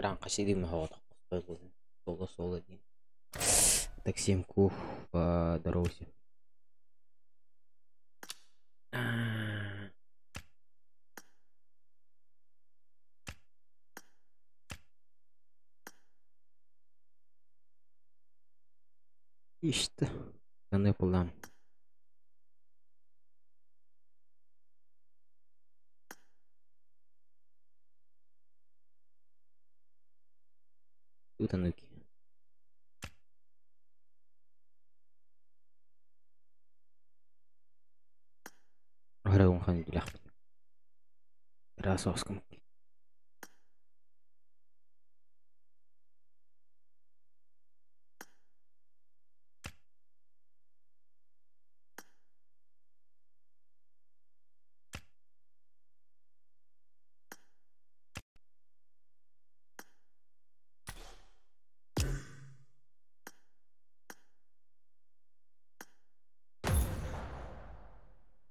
экран қашиди махот соло один. Так 7 кух по дороге. İşte ben yapılan. Utanuki. Ahora un han bilah. Rasos kam.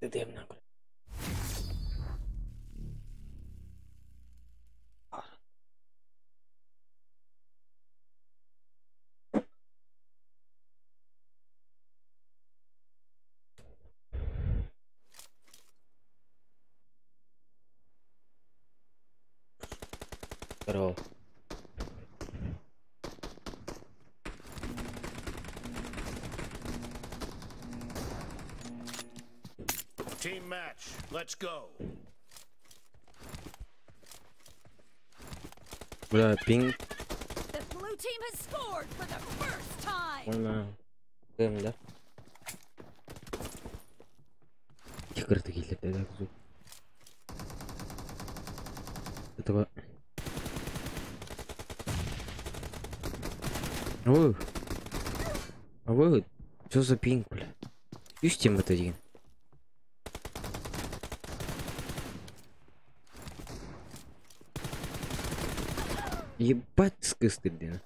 Dedim nak. Pero Team match, let's go. bura ping The blue team has scored for the first time. ona gemler. Çıkırtı gelip de kızı. Это Ой. А вы что за пинг, бля? Ищите это один. Ебать скысты, блин.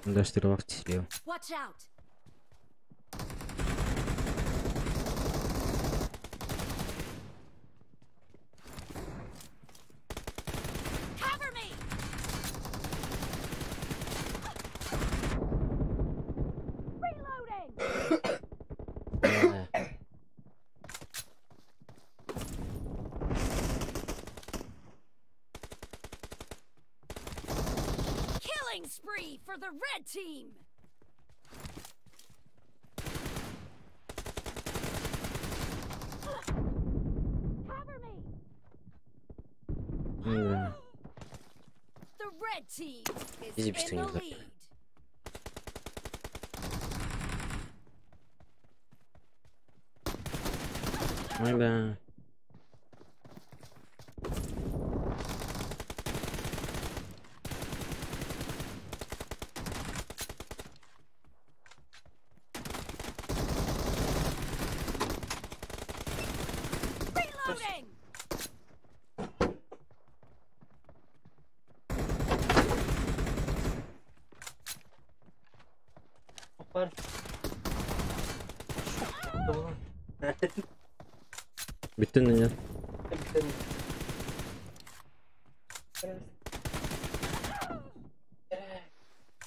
Да что ты слева. Watch out. Cover me. Reloading. Killing spree for the red team. Cover me. The red team is Видишь, что in не the так. lead. Ой, да. Reloading. Bitti mi ya?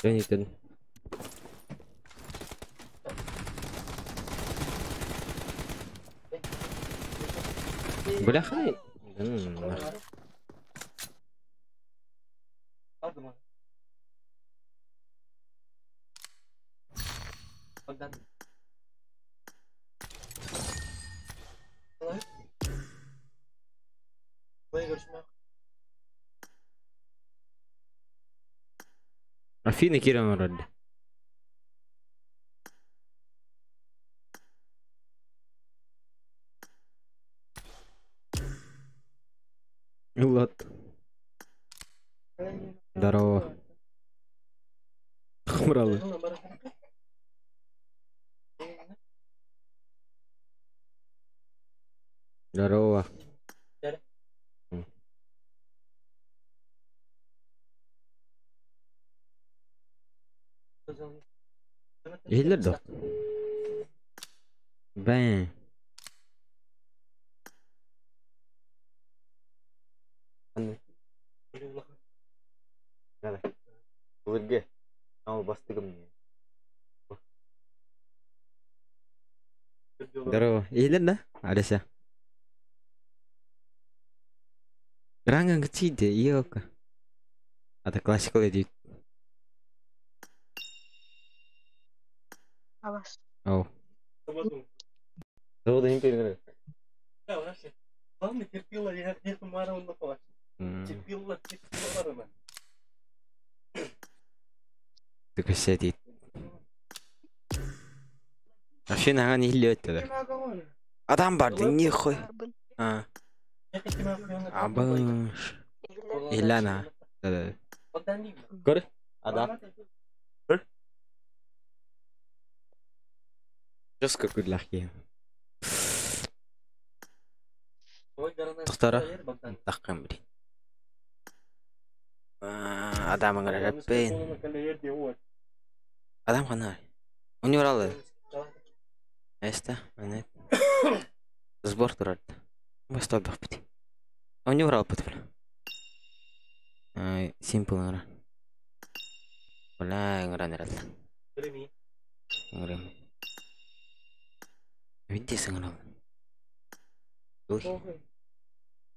Ben yükledim. Бляха. Афина Кирилл Ради. Влад. Здорово. Хмралы. Здорово. Елдер да. Bang. Өрге. Ал бастығым. Здорово. Ийлер да? Алеся. Ранга гчиде, ёка. Это классикал edit. Авас. Оу. Зовут император. Да, вообще. Главное, терпила, я где-то марал на плащ. Терпила барана. Так сидит. Вообще наган илет тогда. Адам барды, нихуй. А. Абаш. Илана. Да. Гөр? Адам. Гөр? Жестко күрлахи. Тоқтара. Таққан бір. Адам аңыраппен. Адам қана. Уни оралы. Эста, міне. Сбор тұрады. Бастау бақ біті. Уни оралы бұты біл. Simple аңыра. Ола аңыра нерады. Аңырам. Виддес аңыралы.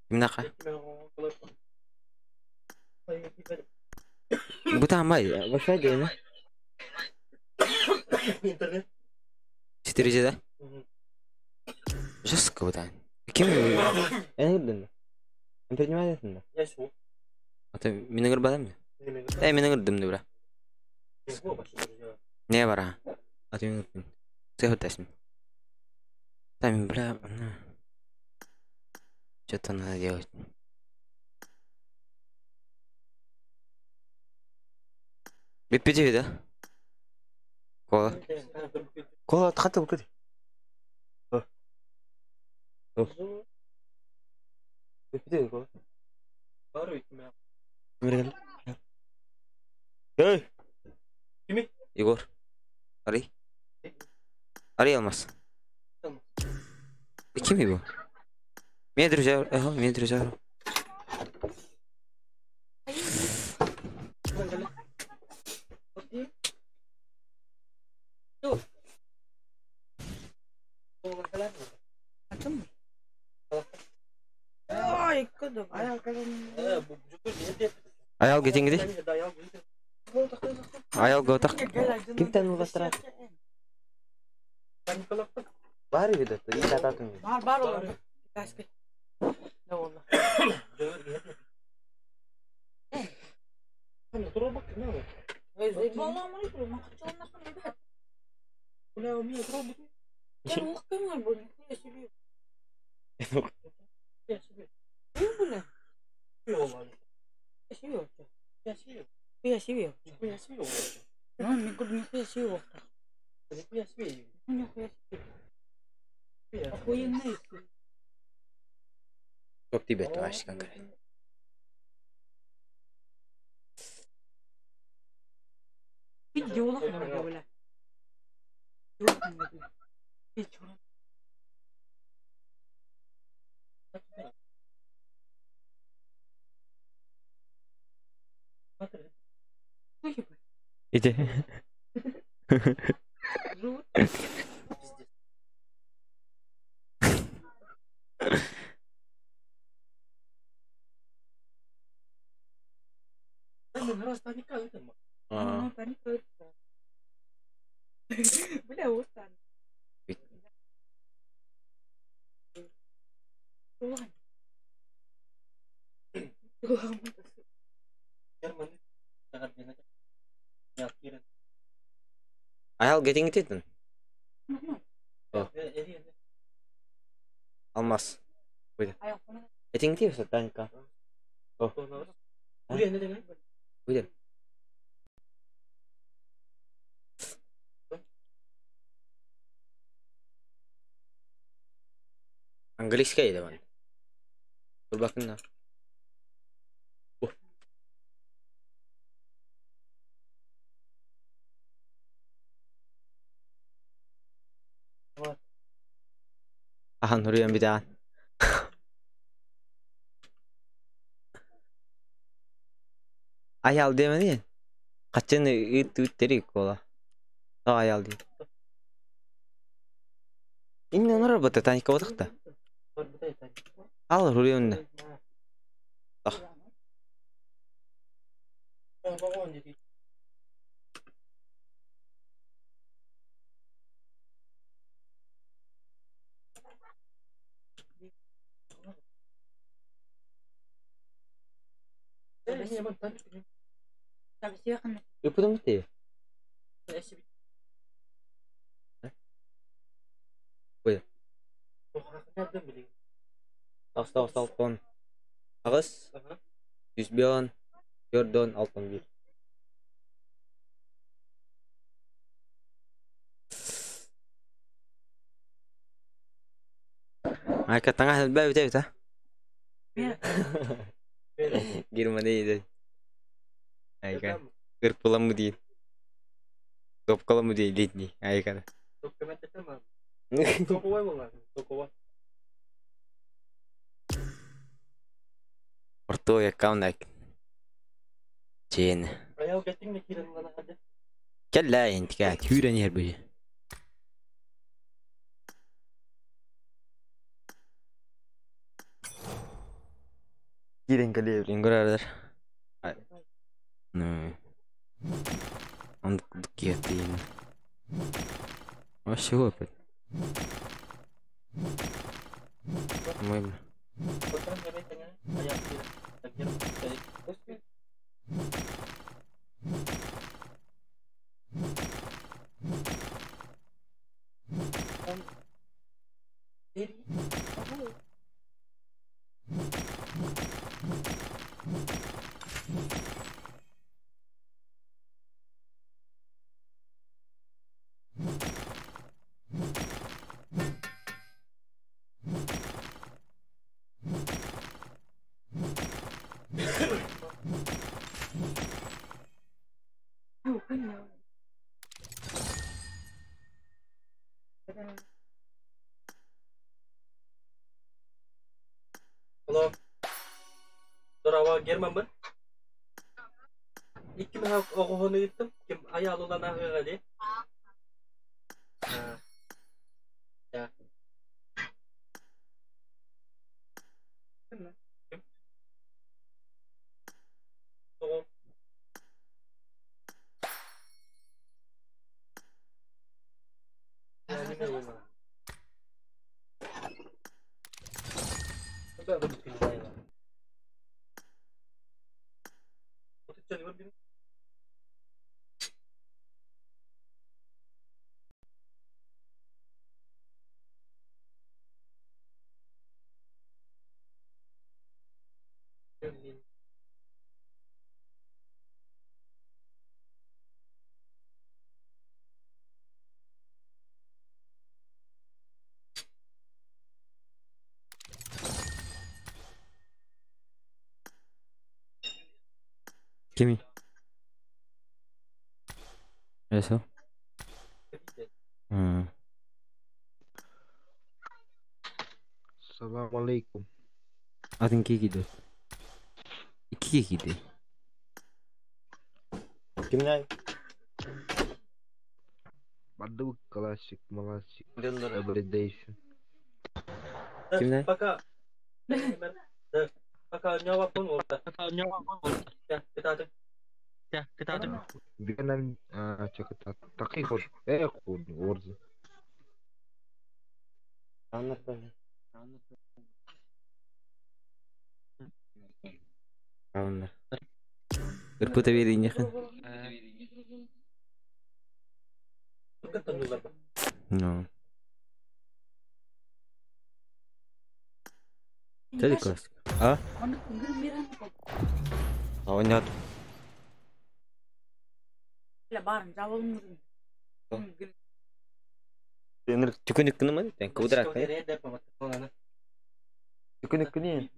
Кімнақа? Бұта амай, Wi-Fi дейіні? Интернет? 4G да? Жестко бұта. Кім? Әне көрдің? Интернет етіңді? Я шо? Ата менің ұрба да мен? Менің ұрдым да бұра. Не бара? Ата менің ұрдым. Сәй ұрдасың. Там, бля, что-то надо делать. Биппеди, да? Кола. Кола отхатыл кыр. Биппеди, кола. Эй! Кими? Егор. Ари. Ари Алмаз. Ким его? Меня друзья, меня друзья. Аял кетен кеде? Аял готақ. Кім тәнін бастырады? Бар еді, үй сататын. Бар олар. Каспи. Да олар. Çok dibet var kanka. Видео лохнем говоря. İdi. Бля, вот так. Аял кетен кететін. Алмас. Кетен кетен Танька. Бүйден. Английская еді бан. Бір бақында. Ahan vuruyorum bir daha. Ayal demedi ya. Kaçını derik ola. Sağ ayal değil. İnne onu arabada tanik kavadık da. Al vuruyorum da. Tabii ki yakın. Yapalım mı diye. Buyur. Asla ton. Ağız. 110. Jordan altın bir. Arka tengah betul. Girme değil. Aykan. 40 kolam mı değil. Top kolam mı değil. Lidni. Aykan. Orto ya kau nak. Cien. Ayaw getting na kiran na hadi. Kalla انت قاعد هيرن يربي. Girin kali evlen görerler. Ne. Andık diyeteyim. Вообще опыт. Мой. Pagka gamit nga ayaw kiran. Nagkiran kay. Hello. Durawa german ben. İki mi okuhunu gittim. Kim ayağı olan ahıra diye. Ya. Kim? Tamam. Yani ne oldu? Bu da bir film var. Oturup çalıyor bir. Kimi? Eso. Assalamualaikum. Adın ki gidiyor. İki gidiyor. Kimden? Badu klasik malasik. Döndür. Abbreviation. Kimden? Baka. Baka nyawa pun orada. Ya, kita ada. Ya, kita ada. Biganan çakıta takikor. Ekun orzu. Anlat bana. Anlat. Berputar dirinya kan? Ketemulah. No. Jadi kelas. Ah? Awalnya tuh. Lebaran jawab mı? Denir tükünük kını mı? Ben kudurak ya. Tükünük kını ya.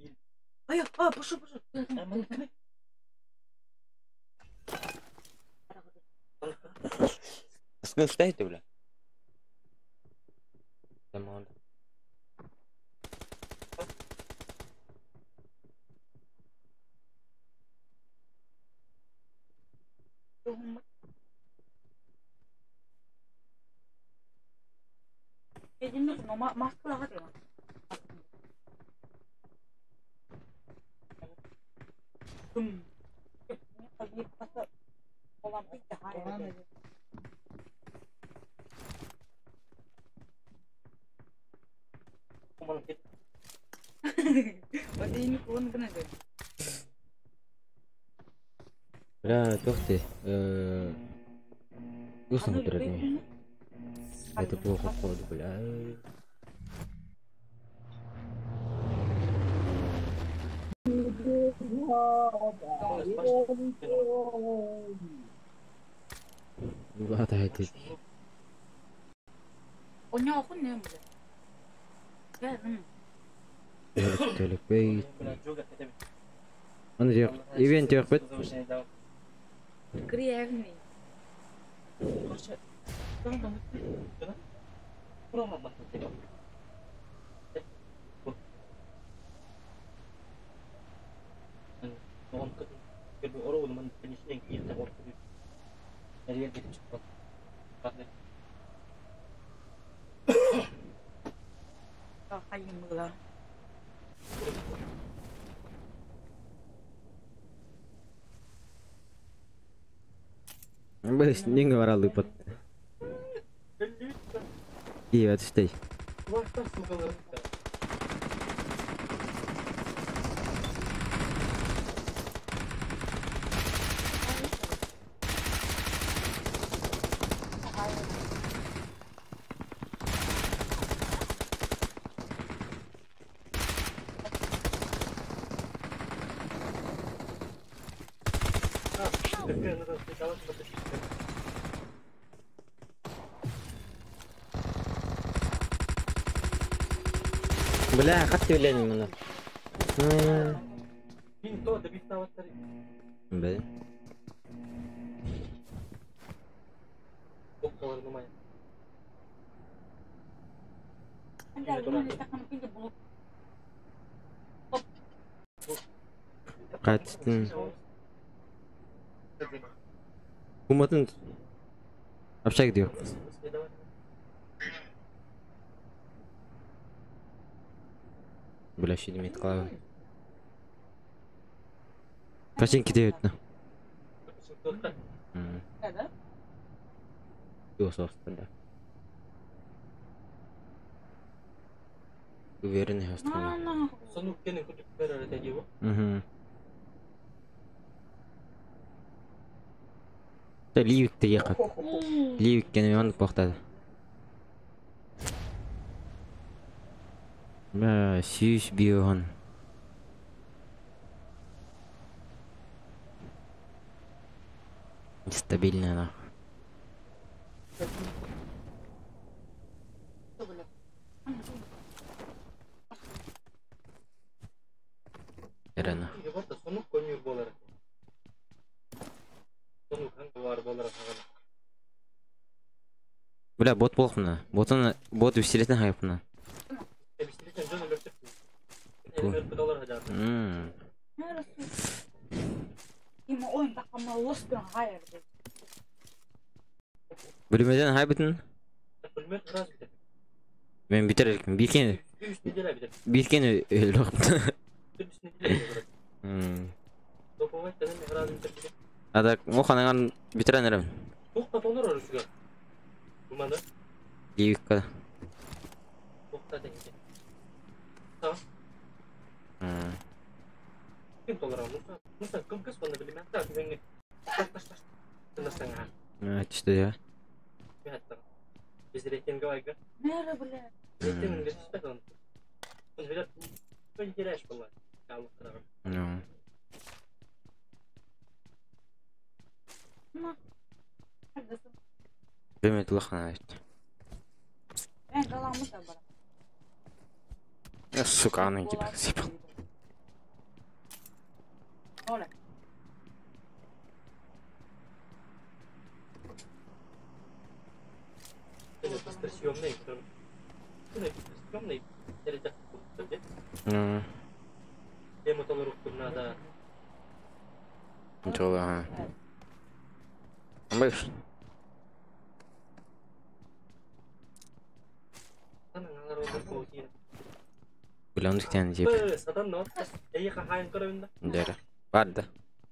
Ayo, pusu. Aslında usta itu lah. Sama. Kedinin no maskara hadi lan. Bir kasa olan bir de hayır. Kumalan ket. Hadi ini pun kena deh. Бля, тёртый. Вкусно дорогой. Это плохо входит, бля. Ладно, это. Onya aku nih mulai. Ya, Телек бей. Kumalan juga kita. Аны жок. Ивент жок бет. креативный. Короче, kurang banget. Kurang banget. Он как бы orang man finish yang kita waktu itu. Jadi dia gitu cepat. Cepat. Kayak mula. Бэс, не говорил выпад. И отстой. Wah, tas suka banget. Бля, как ты лень меня? Pintu ada bisa tadi. Бля. Oh, keluar lumayan. Anda gimana tekan pintu bulu? Качтын. Куматын. Общак диyor. Бля, ще демейт қалай. Кашен кете өтті. Ada? Yok соғыстырда. Уверенный остался. Mana? Sonu kene kudu berada tadi wo. Ливикті еқат. Ливиккен өймандық боқтады. Бля, сүйіш биоған. Стабильная нахуй. Реально. Ебата sonu konur bolar. Sonu kan keluar bolar sangat. Бля, бот болып мына. Бот үстеретін хайп мына. Bismillah jangan lepet. $10 aja. Ima oyun takımı lost bir hayır. Bölümeden хайбетін. Bilmem biraz bir. Мен битер еркім. Билкен өлі оқтым. Ада оқанаған битерен әрім. Тоқтат олар орысыға. Думанда? Ливикка. Тоқтат әкеде. Та? Кім толар алып? Мұстан кім кіз баны білім әтті әкімеңе. Таш. Тыныстан аға. Түсті я. Мен әтті. Біз рейтингі байға. Nere bile? Рейтингін жетіспәді оны. Оны біліп, көй керәш болар. Қалып қырағын. Neredesin? Білмеді лақына айтты. Ben kalanmış da bana. Я, сука, анын gibi сипал. Öyle. Ini booster съемный. Ini booster съемный. Derece tuttu. Demo толору турнада. Ничего, ага. Бэш. Бля, он тян деп. Сатан но. Эй, хахайн көрөмүн да. Дер. Барды.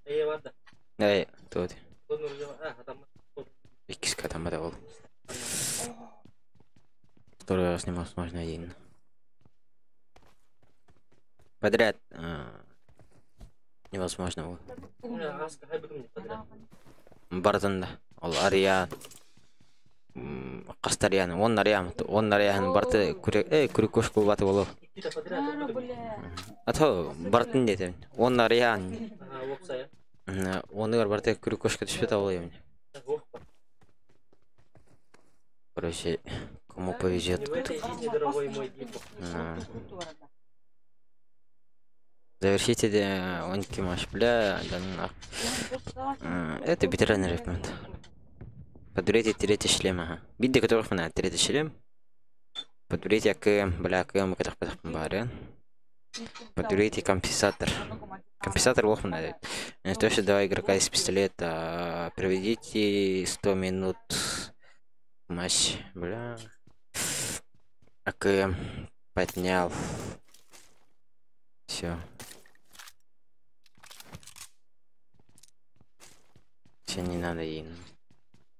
Эй, барды. Эй, тут. Сону хатам. Икис катамада бол. Второй раз невозможно один. Подряд невозможно был. Аска хайбыгым подряд. Бардында. Ол Ариан. Кастариян, он Ариан барды күрекөш кулбаты болу. Икки подряд. Ато бартын дедем. Он Ариан. Окса я. Оны барды күрекөшкө түшпөт абыл эми. Короче, кому повезет. Дорогой мой дип. Завершите он матч, бля, да. Это ветеран рекомендую. Подберите третий шлем, ага. Видите, которых мы третий шлем. Подберите АКМ, бля, АКМ, который барен. Подберите компенсатор. Компенсатор лох надо. То есть 2 игрока из пистолета. Проведите 100 минут матч, бля. АКМ поднял. Все. Все не надо ей.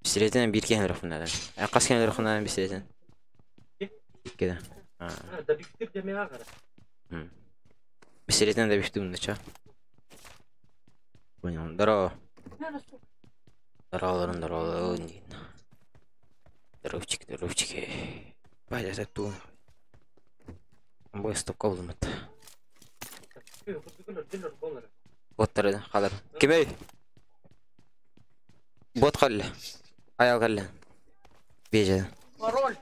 Пистолетен bir kenara надо. А кас kenara надо пистолетен. Кеда. Да биктир демей агара. Пистолетен да биктим да ча. Понял. Здорово. Здорово. Здоровчики. Пойдя за ту. Бой стоп колдым это. Вот тарады, қалар. Кемей? Бот қалды. Аял қалды. Бежеді. Пароль.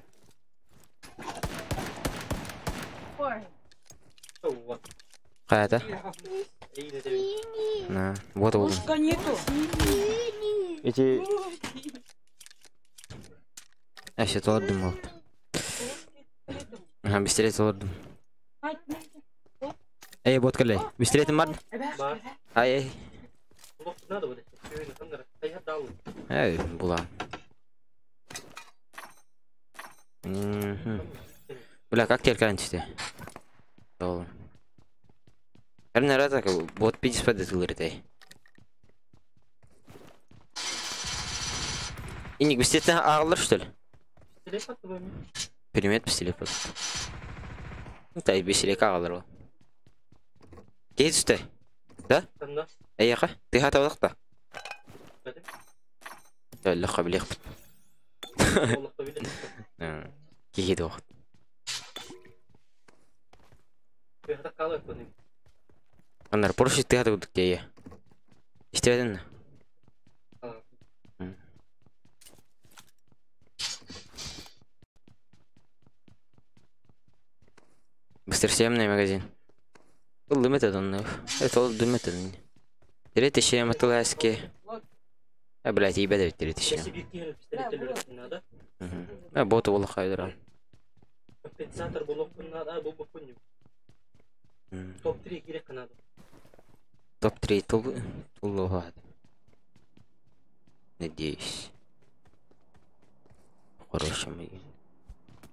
Ой. Қайата? На, вот ол. Пушка нету. Эти... Әші толырдым ол. Ага, пистолет толырдым. Эй, бот қалай. Пистолетім бар? Бар. Ай. Надо вот это. Эй, була. Бля, как теперь канчите? Толы. Карна раза, бот 50 падает эй. И не гостите ağlar, что ли? Перемет пистолет. Да, беселек ağlar ол. Кейт үсті? Да? Аяқа? Ты хата олықта? Лұққа білек бұд. Кейт оғыт. Анар, порушить ты хата бұдық дейе. Істеведен? Быстро съемный магазин. Был лимитед он. Это был лимитед. Третий шлем от ласки. А, блядь, ебать, давай третий шлем. А, боты было хайдера. Компенсатор был надо, был бы понял. Топ-3 керек надо. Топ-3 тулугад. Надеюсь. Хороший магазин.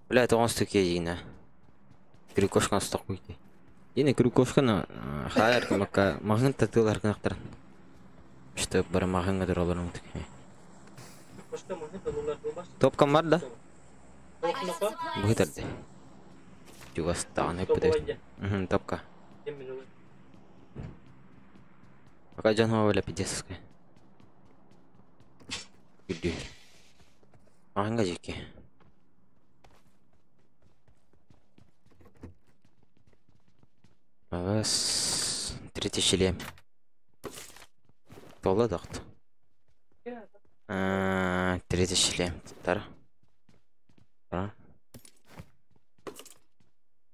Блядь, он стуки едина. Крюкошкан сток уйти. Yine крюкошканы хайр кымакка магын татылар кынактар. Что бар магын гадыр аларың тик. Топкан бар да? Быйтарды. Югостан эпиде. Топка. Пока жанова валя пидеска. Иди. Магын гаджеки. Бас 3 шлем. Толы дақт. 3 шлем. Тара.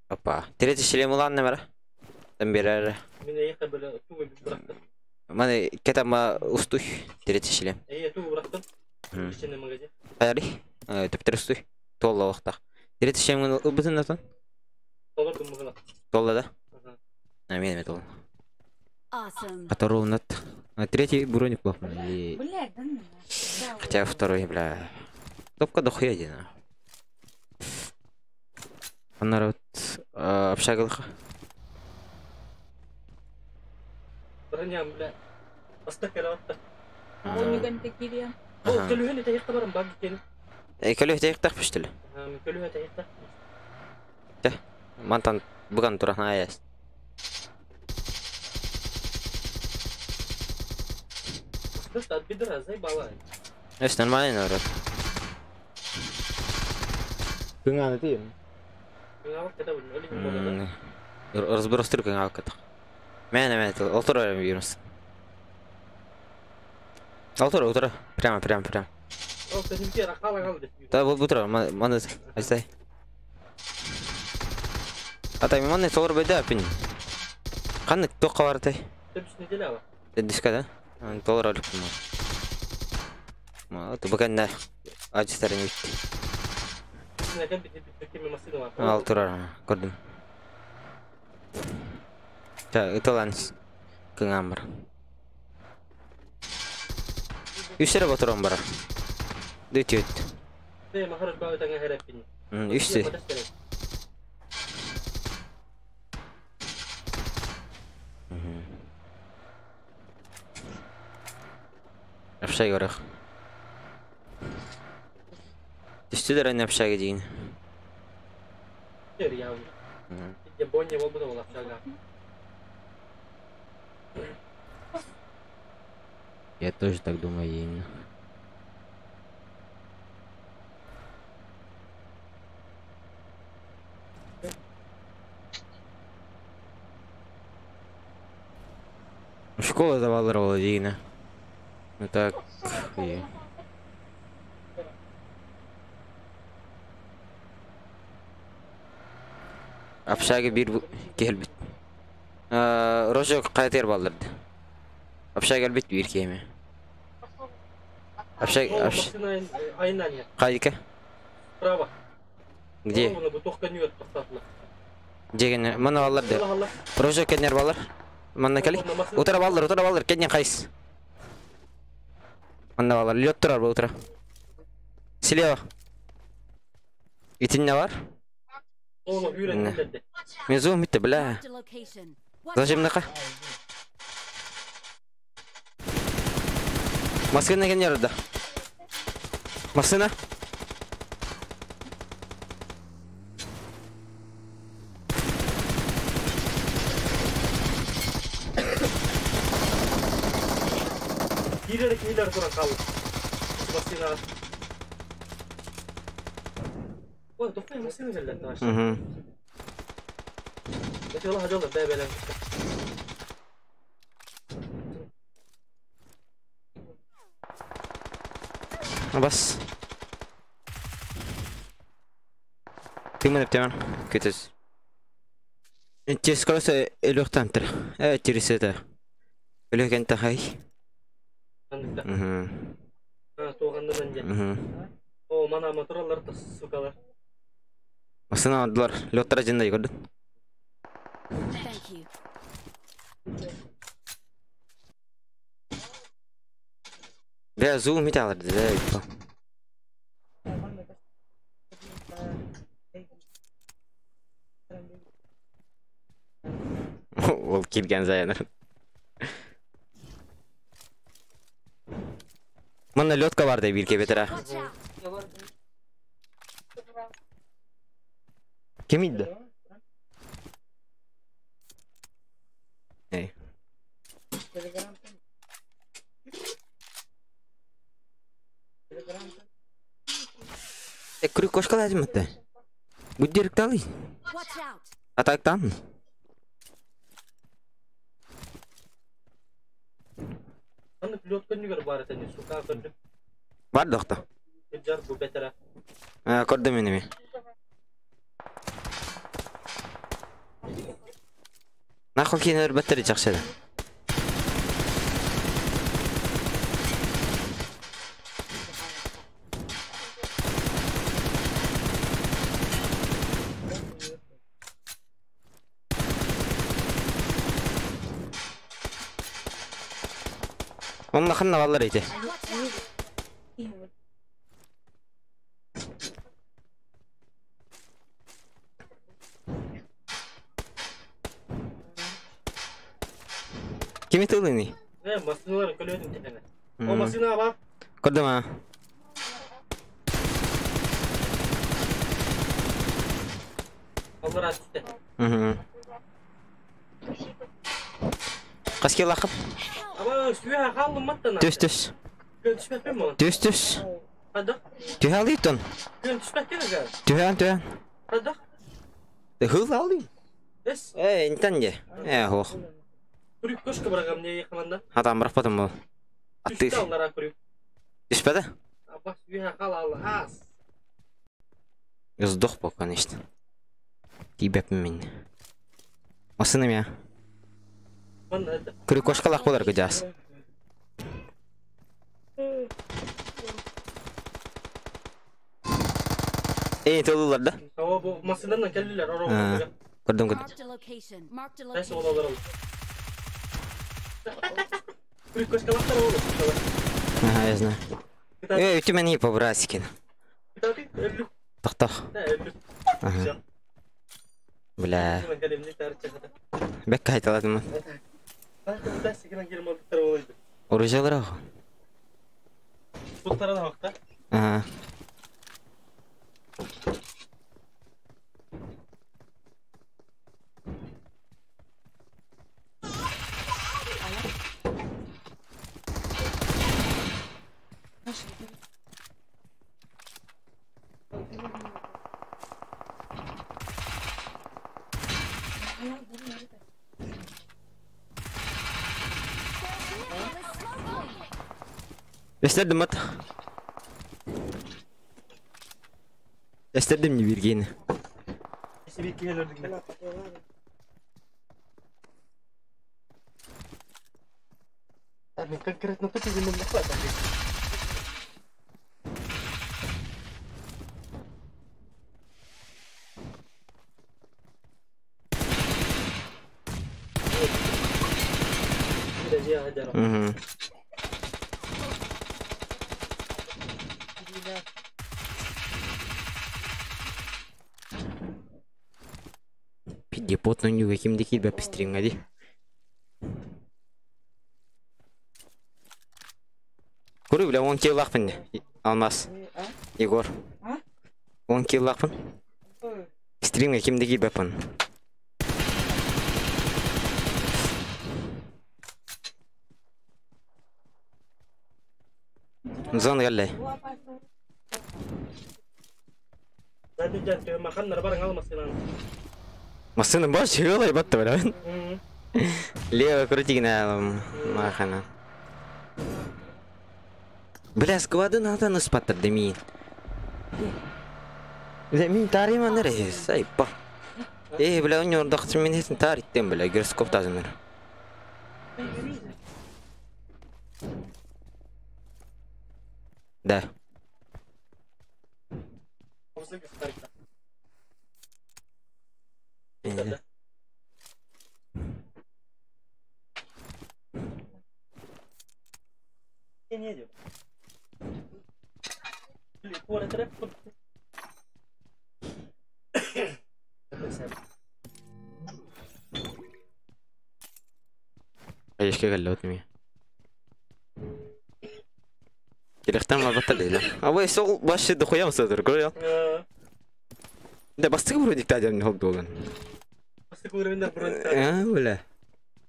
Опа. 3 шлем улан не бара? Там берер. Мен аяққа бөлі туы бұрақтым. Маны кетама устуй 3 шлем. Туы бұрақтым. Ішіне магазин. Қайри? Төптер устуй. Толы уақта. 3 шлем ұбызын атан? Толырдым мұғыла. Толы да? Мен метал. Awesome. Второй над. Третий броник плохо. Блядь, да ну. Хотя второй, бля. Топка дохуя один. Народ общагалыха. Броням, бля. Остакера отта. Ониган текилия. О, көлүһөн эте якта барам баг экен. Көлөй таяктак пиштеле. Көлүһө эте якта. Мантан буган турахна аяс. Просто от бедра, заебала. Эс нормально, народ. Кынганы тием. Кыңавак кете бул, өлүм болду. Разбростыр кынганы ката. Мен, олтура вирус. Олтура. Прямо. О, кызымке рахала калды. Да, бутура, маны, айстай. Атай, маны соор беде апин. Қаны тоққа барытай? Төпсүнү деле ала. Диска, да? Доллар алып ма. Это буквально ачыстарын өтті. Сине кем бит кеме машина бар. Ал турар, көрдім. Италанс кыңам бар. Үсері батырам бар. Дөйті өтті. Махарат бағы таңа хәрәппін. Үсті. Общаги барах. Түстүлөр аны общаги дейін. Тер явно. Я бонне болбуду общага. Я тоже так думаю именно. Школа завалировала Дина. Ну так и... Общаги бир келбит. Рожок кайтер балдырды. Общаги келбит бир кеме. Общаги... Айынан я. Кайдыка? Справа. Где? Деген, мана балдырды. Рожок кенер балдар. Мана кели? Утра балдар, кенен кайс. Мана балдар, лёт турар бұл утра. Слева. Итин не бар? Мен зум битті, бля. Marked a location. Зачем нақа? Машина кенер да. Машина? Килер туран калды. Машина. Ой, топай машина келди таш. Mesela hadi bebelen. Бас. Ты мы наптеман. Кетес. Сколько электантер. Через это. Электанта хай. Андыкта. Туганды менде. О, мана моторлар да сукалар. Масына алдылар. Лёттара жиндай көрдүн. Thank you. Бля, зум ете аларды, да. Ол келген заяныр. Мына лётка бар да бирке бетера. Watch out. Кем иді? Эй. Крюк кошка лазим это. Будь директалый. Watch out. Атак там. Аны лётка нигер бар этени, сука көрдүк. Бар доқта. Жар бу бетера. Көрдім менеме. Нахуй кейінер бәттері жақшады. Onun akınna vallar eti. Kimi tığlını? Masinalar kölüyordum tekene. O Hmm. masina var. Gördüm ha. Allah razı olsun. Hı. Kaç kilo lakıp? Ama suya kaldım mattan. Düz. Gün düşmek mi onu? Düz. Hadi. Tüh alıydın. Gün düşmek değil mi gel? Tüh. Hadi. Hız alayım. Es. İnten de. Ho. Kurup koşka bırakam diye yakınanda. Adam bırakmadım bu. Attı. Düştü onlara kurup. Düşmedi. Ama suya kal Allah az. Sдох пока, конечно. Тибеп мен. Осыным я. Bana hadi. Күрі кошкалақ болар гыжас. Толулар да? Hava bu masinadan geldiler. Ha. Oraya. Көрдім. Marked a location. Marked a Neyse location. odalar olur. Kurup koşkalaklar olur. Ага, я знаю. У тебя не по брасике. Bir tane 50. Тах-тах. Ne 50. Ага. Бля. Hemen kalemini tarih çakada. Бек кайталадым. Ben de dersi giren gelin aldıkları olaydı. Оружиялар ау. Bulutlara da bak da. Ага. Эстедим ат. Эстедим не бергени. İşte bir gelirdik ben. Abi конкретно тут именно не хватает. Подожди, Аджара. Угу. Пидепотно нюга кимдeki бе пестрин hadi. Көрü bile 10 kilo lakpın. Almaz. Igor. 10 kilo lakpın. Pestrin kimdeki bepin. Zon geldi. Zaten jangan makan bareng almasın lan. Masının baş çıkıyorlar battı böyle. Лево крути на махана. Бля, сквады надо на спаттер деми. Деми тари манер сайпа. Бля, у него дохт мен хесен тари тем бля, герскоп тазмер. Да. Ne diyor? Bu arada ايش كي قلوتني كده اختار ما بطل لا ابوي سوق باش دخويا مصدر كوريا ده بس تقبروا ديك تاجر من هوب دوغن pasti kurirnya berontak. ولا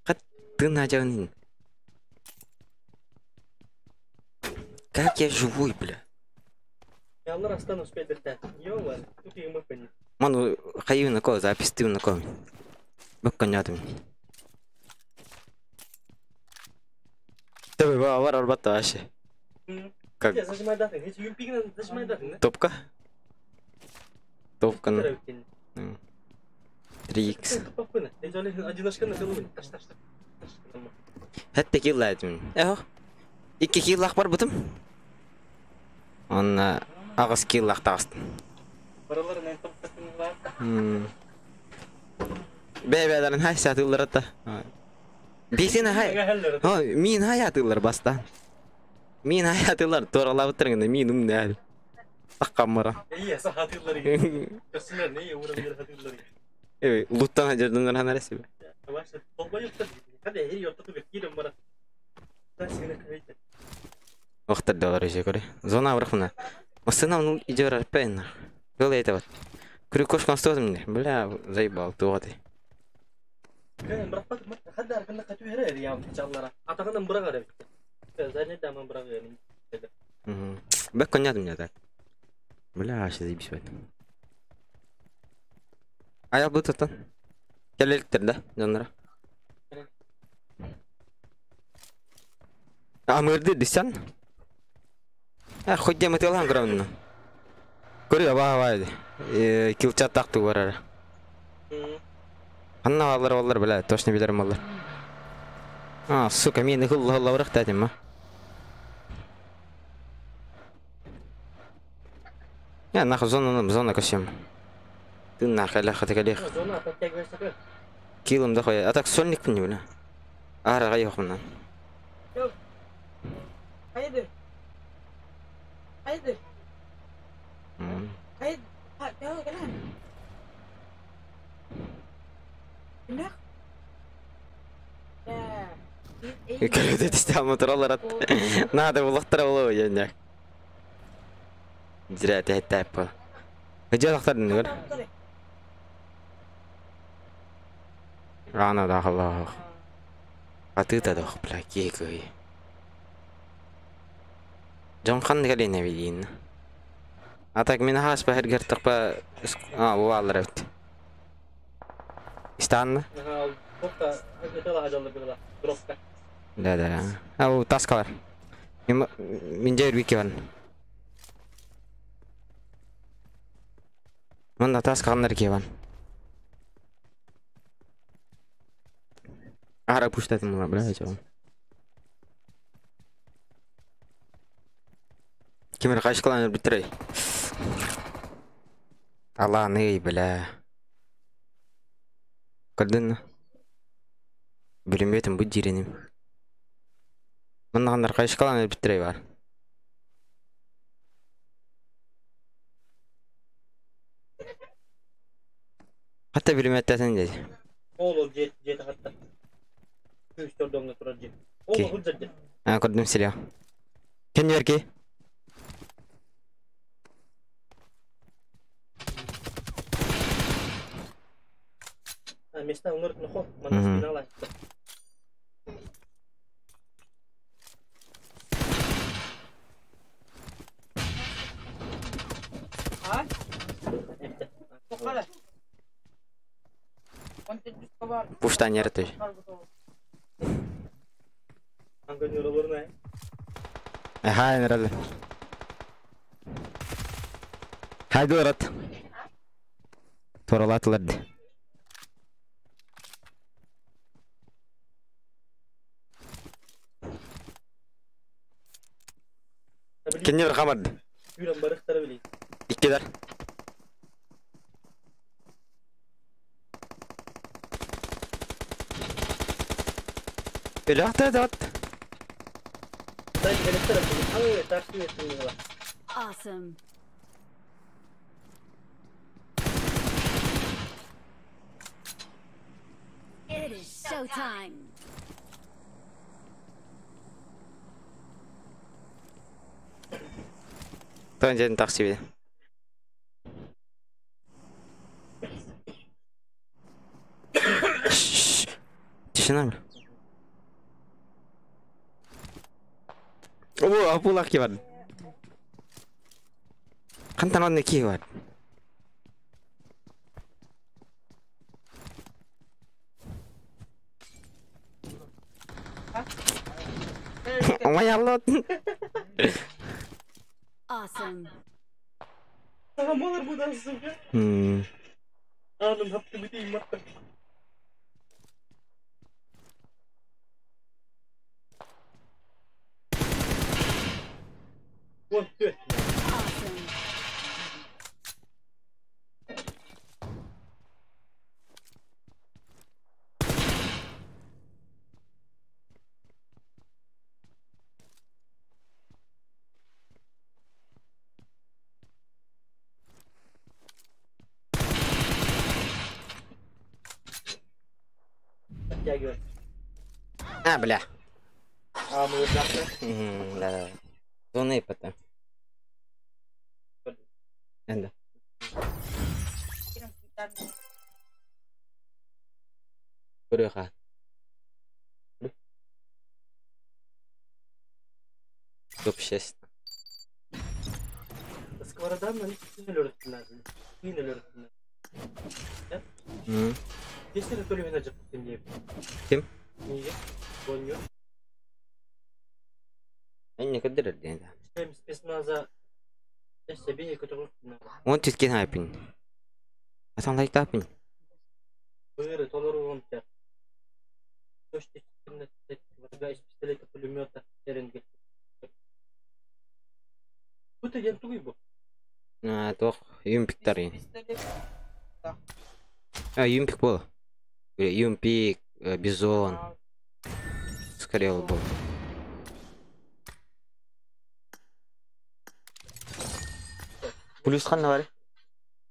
قد تناجرني как я живу бля Ya Allah rastan uspet berta. Yo wan, tu yang makan. ману хаю на ко запись ты на ко бакканятым Tabii var arbat da aşı. Как Ya zajmay datang, hiç yumpiğin zajmay datang. топка? Топкан Teraukin. 3x. Apa ne? Ejali acılaşkan nasıl olur? Taş. Hatta killaydım. Eho. 2 killak var butum. Ona ağız killak tastım. Paralar ne toplasın var? Bebelerin hay satılır da. Desene hay. Ha, min hayatılır bastan. Min hayatılır torala oturganda minum ne? Tak kamera. Iya, sahatılları gibi. Kesinler ne ya uğra bir hatırları. Evet, luttan hacırdınlar neresi be? Yavaş, toplayıp da Hadi her yurtta da bekleyelim bana. Ben seni kayıt. Вахтар доллар ижи көре. Зона врахмана. Остана ну идёр пен. Гол это вот. Крюкош конструктор мне. Бля, заебал тугаты. Ben bırakmak hadi arkanda kaçıyor her ya çallara. Atakandan bırak abi. Zaten de ben bırakıyorum. Бэк коня меня так. Бля, сейчас заебись в этом. А я буду тут. Келеліктер да, жаннара. А мырды десян? Хоть дем это лан граммно. Көрі бағы килчат тақты барары. Анна алар, бля, точно билерім алар. Сука, мені ғылла варық дәдім, ма? Я нахуй зона көсем. Ты нахуй ләхі тәкәлек. Zona atak versek. Килым да қоя. Атак сольник пін бля. Араға yok мұнан. Yok. Hayırdır? Hayırdır? Hayır. Ha, gel gel. Ne? Ya. Көлөді тістә моторалар ат. Надо бұлақтыра болу еңдек. Зря тәйт бұл. Ғыджа тақтардың көр. Ана да қылау. Атыта да қыпла кекөй. Жамқан кәліне бейін. Атак мені хас ба хәргер тақпа... Бұл алыр өтті. İstanlı? Topta öte hacalı bir dropta. Да. Бұл таска бар. Мен жер беке бар. Мұнда таска қандар ке бар. Ара пуштатым мұна, бля, жауым. Кемер қашқыланыр бітірей. Аллан, ей, бля. Көрдің? Білімбетім бұд жеренім. Мұнда қандар қашқыланыр бітірей бар. Hatta bilmettesen dedi. Oğlum jet hatta. Üç dördüğünde turar jet. Oğlum bu jet. Gördüm silah. Kendi ver ki. Места умрут на ход, mana спинала. Ha? Kokala. Konten var. Пуштан yere töy. Angka nyuruh ne? Hayır herhalde. Haydi orat. Toralatlardı. Kendi bir kamardı. Yürüyen barık tarafı. İktidar. Öyle da. Sen gelip tarafı. Ama takip etsin ya. Awesome. It is showtime. Önce taksi bir. Tişine mi? Bu laki var. Kantan on neki var. Oh my god. Awesome. Tamam olur bu da sıkı. Anım haptı biteyim hatta. What the? Awesome. Gel gör. Бля. А мы завтра. Да. Зоны потом. Да. Көрөха. Общество. Skovaradan hani sinir öğrettiler. Sinir öğrettiler. Geçen de oynayacak diye. Kim? Niye? Oynuyor. Ne kadar yani? Hem spesmaza işte bir kötü. Он теткен хайпин. Асан лайк тапин. Böyle толерон ya. Точно kimle врага из пистолета пулемета Эренге. Bu da gel tuğuy bu. Тох юмпиктар yani. Юмпик был. Юмпик, бизон. Скорее был. Плюс хан var.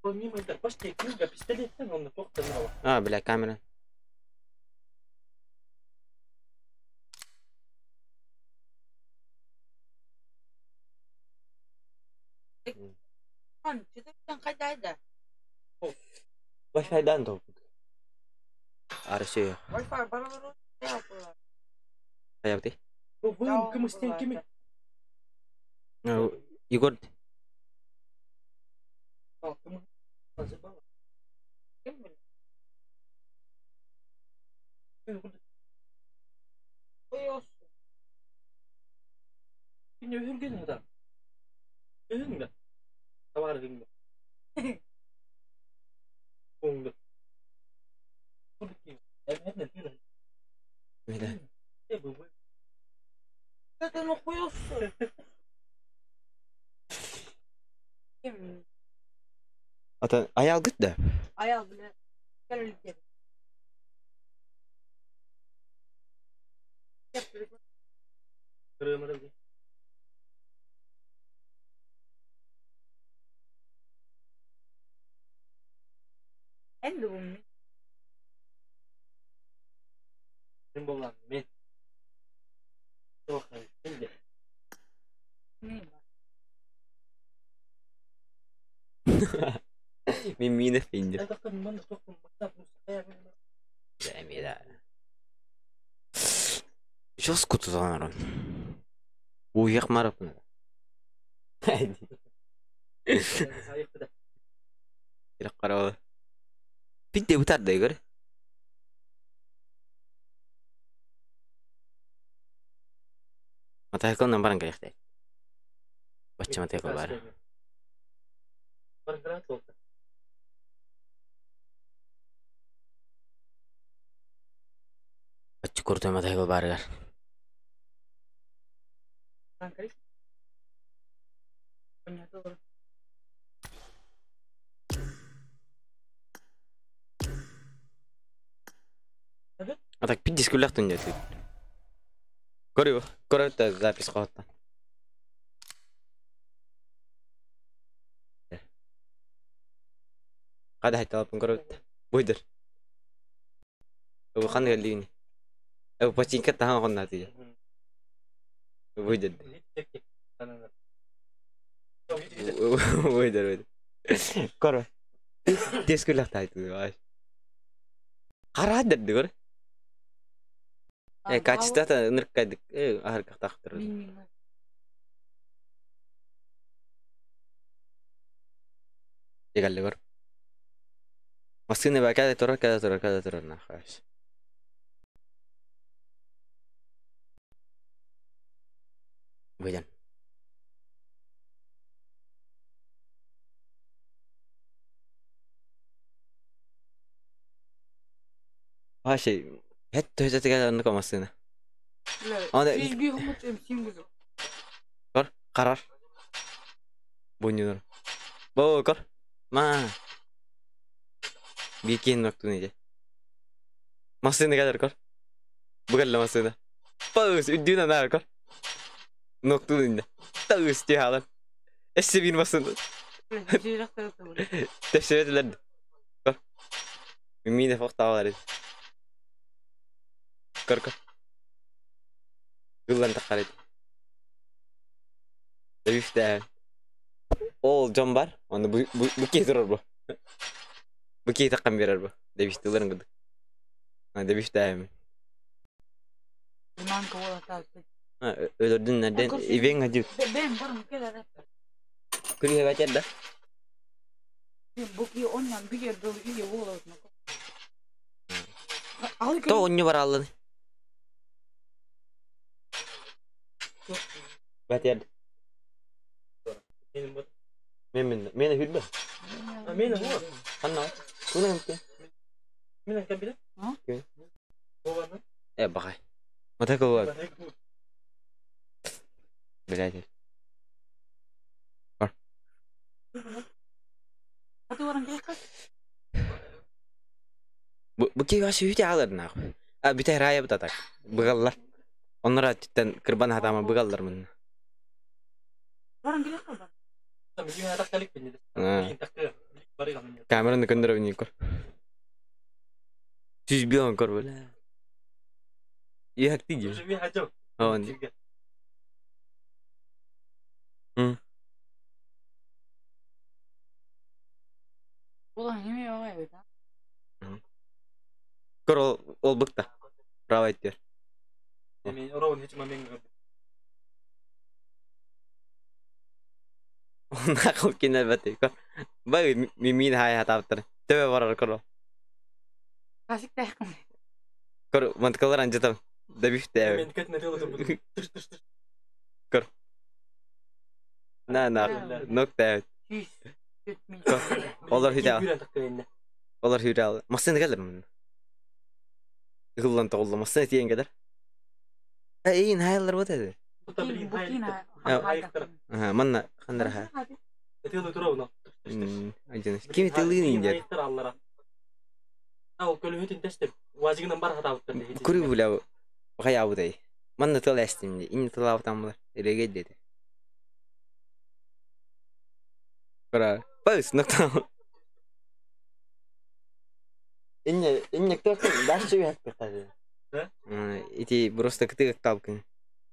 Помимо этого, почти книга пистолета, он только знал. Бля, камера. Wi-Fi'dan da. Arası. Wi-Fi bana ne yapıyorlar? Hayati. Bu bunun kim isteyen kimi? Igor. Kim? Acaba? Kim bilir? Uyuyorsun. Kim öldürdün adam? Öldürdün mü? Tavar dinle. Oldu. Bu kim? Evet ne diyor? Öyle. Bu. Zaten okuyorsun. Kim? Ata ayağı git de. Ayağı bile. Gel ülke. Kırmızı. En de bunu. Kim bu lan? Ben. Çok iyi. Şimdi. Ne var? Mimine finge. Ben bakın ben de çok mutluyum. Mira. Жестко тут народ. Уяқ марапын. Кирак қарау. Битте утарды гөр. Матайкондан баран керекте. Бачча матайкон бар. Барграт oldu. Бачча көрдө матайкон баргар. Frankreich. Понятно. А так 50 күләк түнде. Көрү, көрөтө запись кылатты. Када айталып көрөтө. Буйдыр. Бу кандай элдигини? Починка таан коннати. Буйдыр. Буйдыр. Көрө. 50 күләк тайтты. Карады дигөр. Качеството ныркадык. Аркак тактыр. Егелле бар. Машина бакада турар нахаш. Буйдан. Şey, hep tözete geldi kamasını. Anda Biz bir umut emsin gibi. Kor, karar. Bunyor. Bo kor. Ma. Bikin waktu ni. Masını kadar kor. Bukan masını. Paus, ucuna nar kor. Noktu ni. Taus cihalan. Esbin masını. Teşekkürler. Kor. Mimine fakta var. Kor kor. Yıllan takaret. Devişte. Ol John var. Onu bu kez durur bu. Bu kez takım verir bu. Devişte yılların gıdık. Ha devişte mi? Iman kola tabii. Ha öldürdün nereden? Even hacı. Ben varım keder. Kırıya kaçar da. Bu ki ondan bir yer böyle iyi olur. Al To onyu var Allah'ın. Bater. Benim bu. Mene hüdbe. Ha benim bu. Hanna. Kuna mungkin. Benim kan bilang. Ha? Bu var mı? Bakay. Mata keluar. Ben hep bu. Belajar. Hadi orang gelir. Bu ki başı hüte alır nak. Bir tane raya butatak. Bıgallar. Onlara cidden kırban hatama bıgallar mı? Orang gelir kan? Sambil juga tak kali pindah. Ha. Ini tak ke. Bari kami. Kameranı gönderiyor ni kor. Siz bir an kor böyle. İyi hak değil. Terus ini aja. Oh, ni. Ulan yemeği var evet ha. Kor ol bıkta. Bravo ediyor. Ini orang hiç mameng. Ona kau kena bate kor. Bagi mimin hai hatapter. Tebe varar kor. Kasık teh kan. Kor mantkalar anjatam. Dabif tebe. Ben dikkat ne diyorlar bu. Tır tır tır. Na nokta. Hiç. Gitmeyin. Olur hiç al. Gülen tak ke ini. Olur hüre al. Masın gelir mi? Yıllan toğullu masın etiyen gelir. İyin hayallar bu dedi. Bu tabii ini. Bukin ha. Ayıktır. Aha manna kandır ha. Ne diyorlar dur onu. Ajınız. Kim etildiğini ince. Ayıktır Allah'a. Tahu kalau itu tester. Wajibnya bar hata utter. Kuri bula bakay abu day. Manna tol estimdi. İnni tol avtamlar. Rege dedi. Kora. Bas nokta. İnne кто дальше вверх поставил. Да? Эти просто ketengah talkin.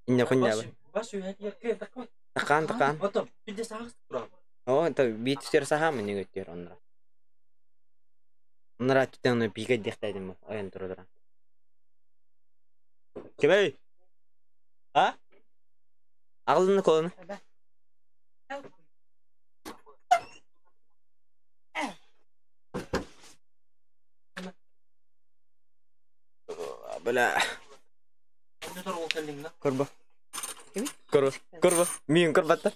Inne kunya. Bas ya ke tak kau. Tekan. Otom, pindah sangat kurang. Oh, itu bit ser saham nih gitu onlara. Onlara tutan biga dextaydım bu. Ayın durduran. Kime? Ha? Ağlını kolunu. Böyle Ne tar ol kendin la. kurba. Kurba. Miyun kurbatta.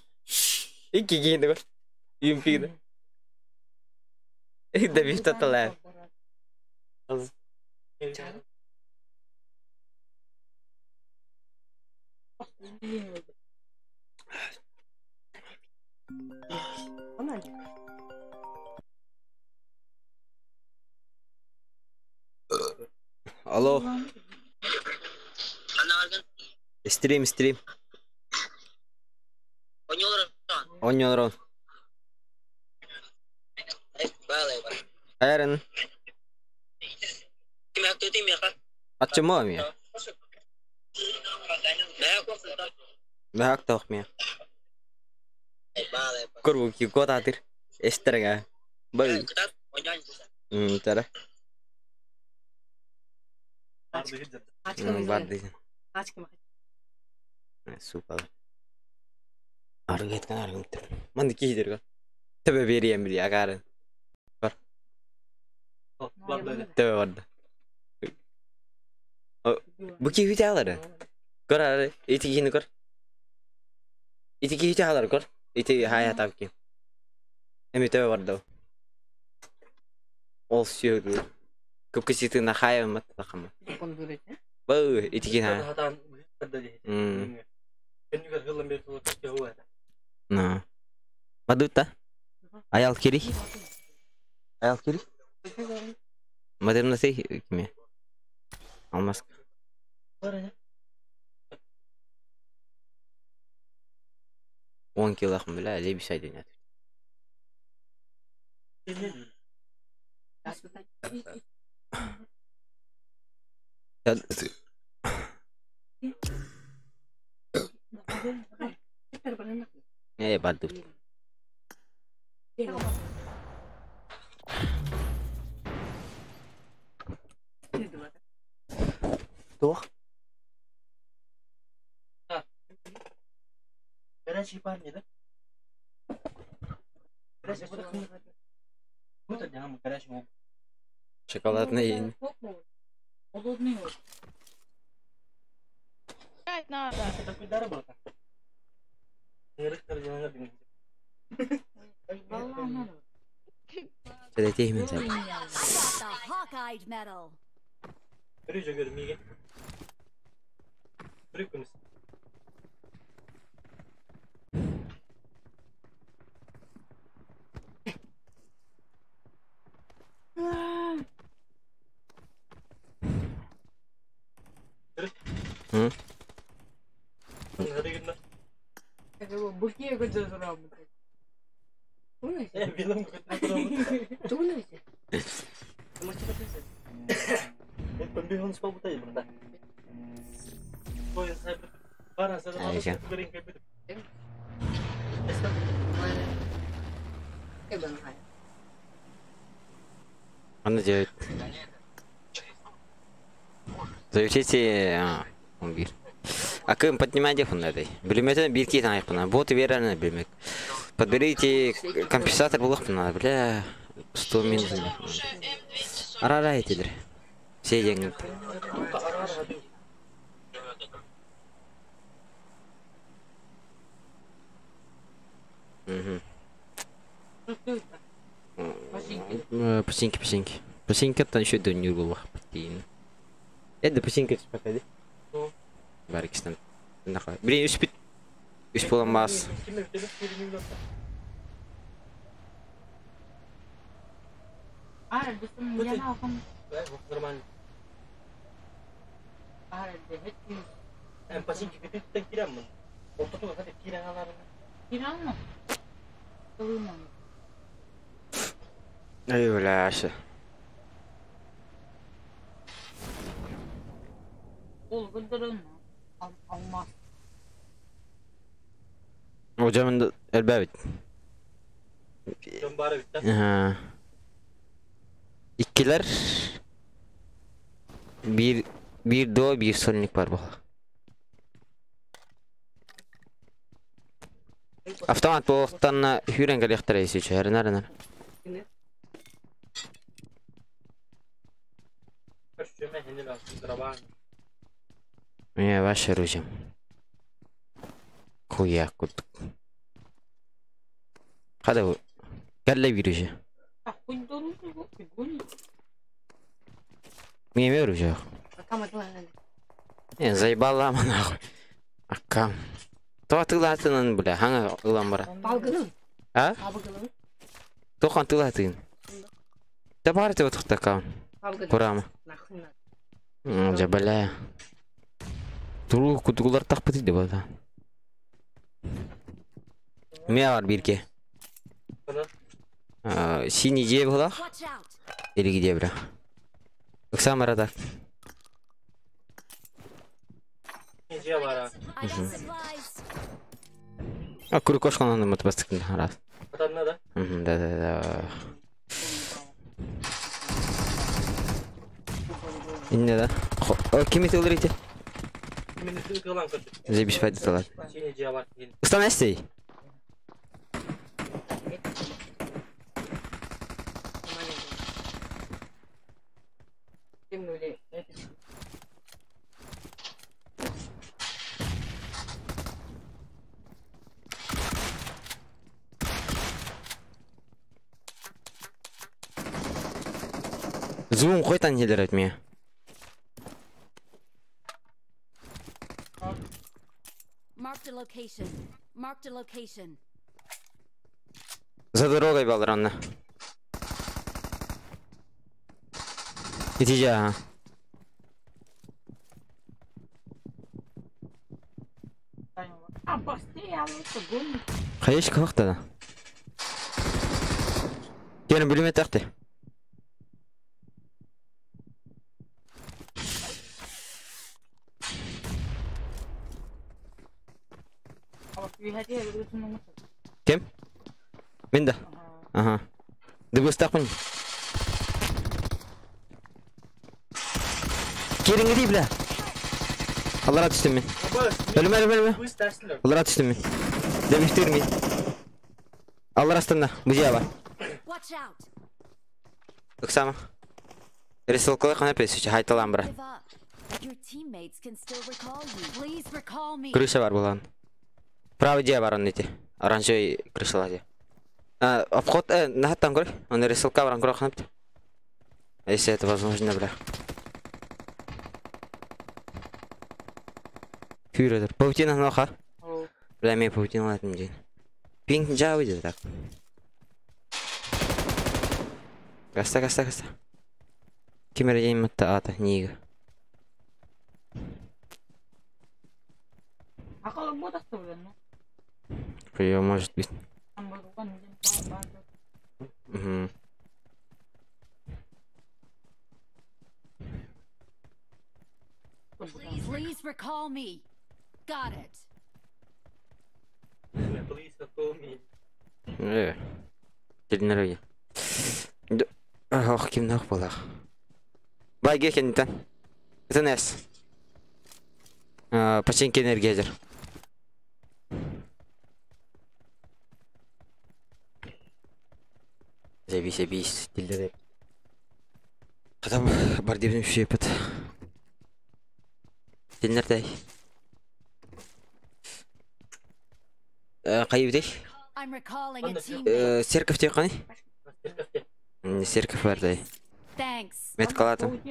İki giyindi kor. Yum pide. De bir tatalar. Alo. Stream. Onyoron. Ayarın. Açım mı ya? Behak tavuk mu ya? Kurbu ki kod atir. Esterga. Bal. Tara. Var diyeceğim. Kaç kim? Super. Arget kan arget. Mandi ki hidir kan. Tabi veriyem bir agar. Tabi vardı. Bu ki hiç alır. Kor ar. İti kini kor. İti ki hiç alır kor. İti hayat tabi ki. Emi tabi vardı. Olsuyor. Kepkesitu nak hayat mat takam. Bu İti kini ha. Hataan ada di. Kan juga film itu jauh ada. Nah. Maduta. Ayal kiri. Madem nasıl kimi? Almaz. Oraya. 10 kilo akım bile öyle bir şey deniyor. Барды. Тох. Горячие парни, да? Горячие парни. Вот это дама, горячий. Шоколадный. Холодный вот. Блять надо. Это такой дорога. Не расскажи, не Seda tehmin sen. I got the Hawkeye medal. Рыжа гермиге. Прикольно. Hı? Hadi günler. Быки хотят заработать. Benim pembimbing sepatu tadi bentar. Koyun saya barang saya Aisyah. bering kayak gitu. Она делает. Завершите. Он бир. Акым поднимайте фон этой. Билеметен бирки танайк пана. Боты вераны билемек. Подберите компенсатор булах пана. Бля. 100 минут. Арарайтелер. Все деньги. Пасинки. Пасинки-то еще до не было. Это пасинки спокойно. Барикстан. Нахуй. Блин, успит. Успел масс. Я Нормально. Пасинки kita kira men. Waktu tu kata kira ngalar. Кирана. Ай, бляша. Ол гүлдөрөн алмаз. Hocamın elbette. Gambar bitti. Aha. İkiler. Bir doğu bir sonlik var bu. Автомат болықтан хюрен коллектор есечі. Әрінар. Perşembe henüz altı lira. Ваше оружие. Хуя кут. Хада вы. Галле вируже. А хуй дору его гони. Мне оружие. Заебал лама нахуй. Аккам. То тылатынын бля. Хаңа ылам бара. Балгының. А? Балгының. Тоқан тылатын. Да бары ты вот такая. Курама. Нахуй. Жабаля. Туру кутулар так пыты деп ата. Мен бар бирке. Синий жеп была. Watch out. Или где бля? Оксамара так. İkinciye var ha. I got supplies. А куру кошканын мотопастыктын раз. Atanına da. Да. İnne da. Kimi tılırıydı? Kimin kılan kötü. Zebиш fayda talat. İkinciye var. Ustan esti. Тем более, Зум қойтан елер өтме. Marked a location. Marked a location. За дорогой балранна. Иди жа. а постоянно гони. Қайыш қылықты да. Келін бүліме тақты. Hadiah begitu semua. Кем? Мен да. Ага. Дыбыстақпын. Керіңі дей, бля. Аллара түстім мен. Өлім. Өз тәрсілер. Аллара түстім мен. Дәбіштер мен. Аллара астында. Бұзия бар. Watch out. Өксама. Ресылқылы қана песічі. Хайталан бұра. Give up. Your teammates can still recall you. Please recall me. Крыша бар болған. Правый дия бар он эти. Оранжевый крышалады. Обход, нахаттан көрі. Он ресылқа баран көрі қанапты. Если это возможно, бля. Фюрер. Паутина ноха. Бля, мен паутина латым дейін. Пинг жа выйдет так. Гаста. Кемер дейін мұтты аты, нигі. Kalau buat apa bulan? Приё, может быть. Bukan Угу. Please recall me. Got it. Please recall me. Телінер Ох, кем нақ болақ. Бай кекенітен. Это нәс. Паченке энергия жер. Забейся, телдері. Қадам бар дебінім шепет. Телінердей. Қайыбдей? I'm recalling a teammate. Серков те қаны? Серков барды. Thanks. Мет қалатым.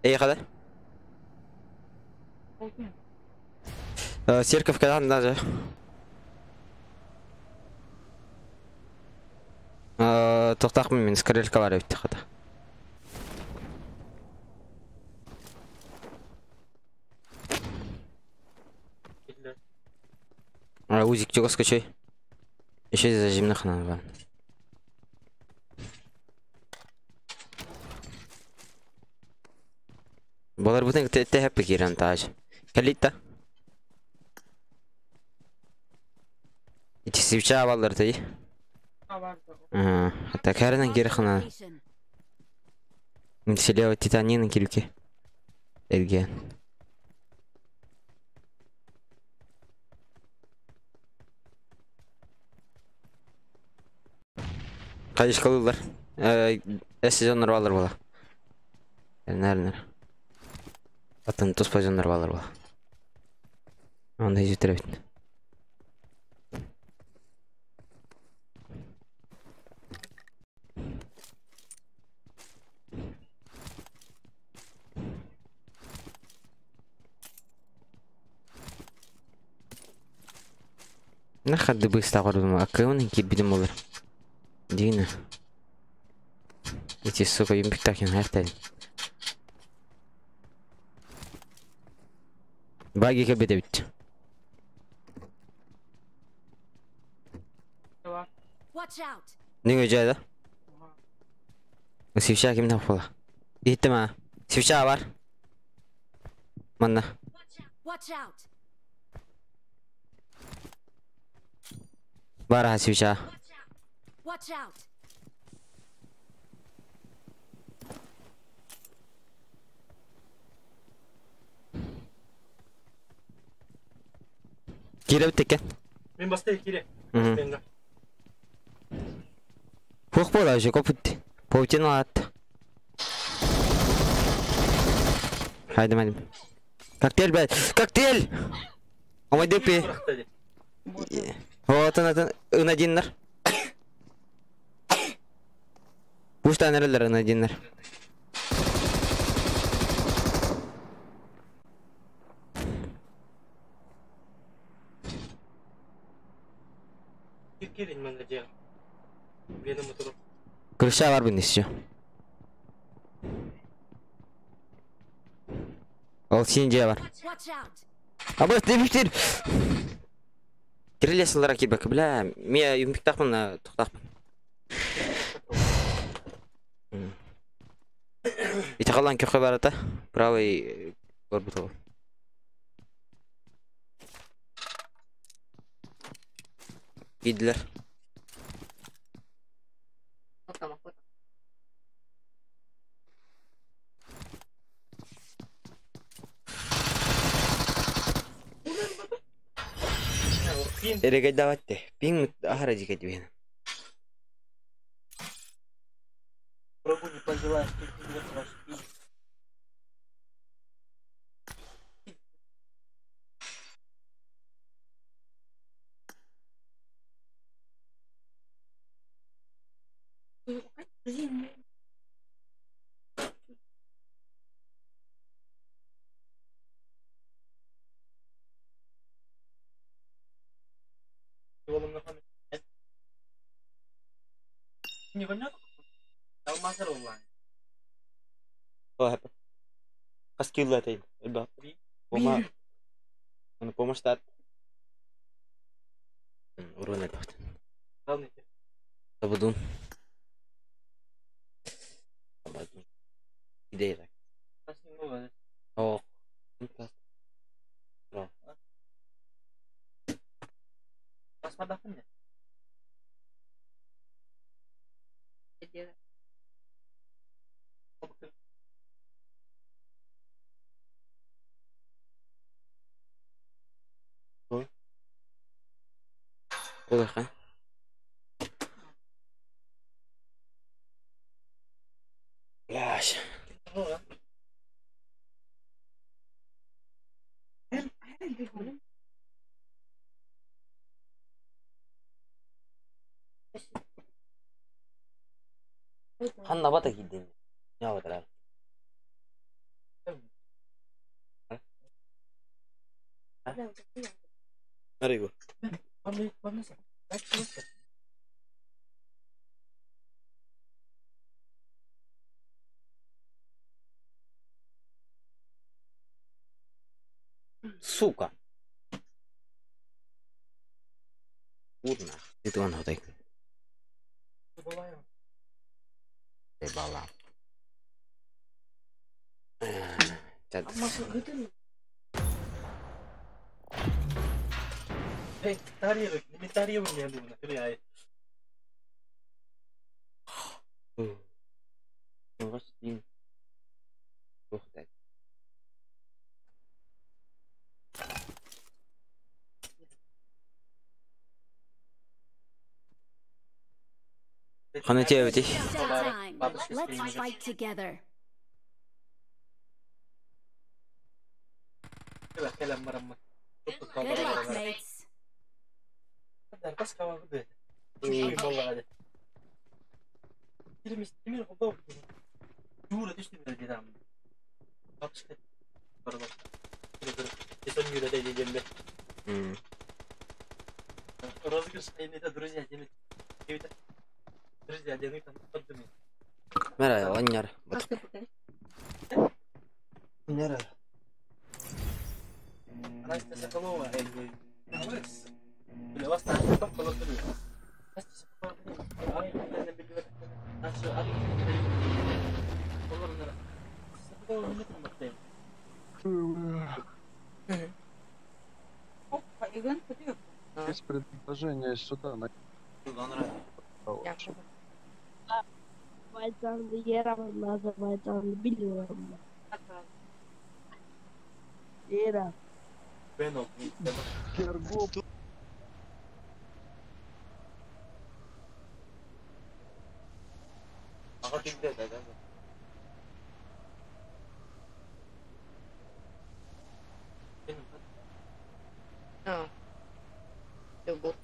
Қада? Серков қадан даже. Тоқтақпын мен скорелька бар өтті қада. Узик чего скачай. Еще из зажимных надо. Болар бүтін күтетті әпі керен тағыш. Кәлейт та? Ити свеча балдар тәй? Хатта кәрінен кері қына. Location. Слева титанинын келуке. Эрген. Қайыш қалылар. Сезонлар балар бола. Нәрінер. Атын тұс позионлар балар бола. Онда езетір өйтін. Нахады быстақ ордым. Аккаунын келбедім олар. Дейіні. Эти, сука, юмпиктакен аяқтайын. Баги келбеде бітті. Watch out. Неге жайда? Свеча кемден қола. Етті ма? Свеча бар. Манна. Watch out. Бар свеча. Watch out. Кире біттекен. Мен бастай кере. Фуқ бола же көпітті. Паутин алатты. Хайдым әдім. Коктейль бәд. Коктейль! Омай дөпе. Вот он, ын-1-нар. Пуштан әрілер ын-1-нар. Келін мәңгі жең. Бені мұтырып. Крыша бар бұн есі. Ол сен же бар. Watch out. Абыз, дебіштер! Кирилесілдара келбәкі, бля, мен юмпиктақпын, тұқтақпын. Ити қалан көқі бар ата, правый көрбіт ол. Gidiler. Tamam. Erega давайте. Пинг ахаради кадвин. Врагу не пожелаешь, ты не ваш. Yolumda falan. Не гонят? Алмазар онлайн. What happened? Kas kill that thing? Iba. Puma. Ano puma stat? Urun ito. Главный. Sabudun. Ideя. Спасибо. Oh. Господа, мне. Udah kan? Gosh. Hanna bata gidin. Ya bata. Mari go. Сука. Урна. Itu kan hotek. Tebala. Chat. Hey, tario punya dulu, nak kira ay. Terus ini. Hotek. Kana cewek sih. Showtime. Let's fight together. Kailan maramah. Good luck, mates. Dan pas kawan gue deh. Ini bola aja. Jadi mesti aku tahu. Dulu itu istimewa di dalam. Apa sih? Baru. Itu juga ada di jembe. Розыгрыш это друзья делают. Друзья делают там поддумай. Merah, lanyar. Nyara. Настя Соколова. Молодец. Для вас так kalau dulu. Настя Соколова. Ай, я набегаю. Наша Соколова. Соколова не помогает. Опа, Иван, куди? Есть предложение сюда на Называется Ером, называется Биллером. Ера. Бенок. Киргоп. Ага, ты где, да? А. Любовь.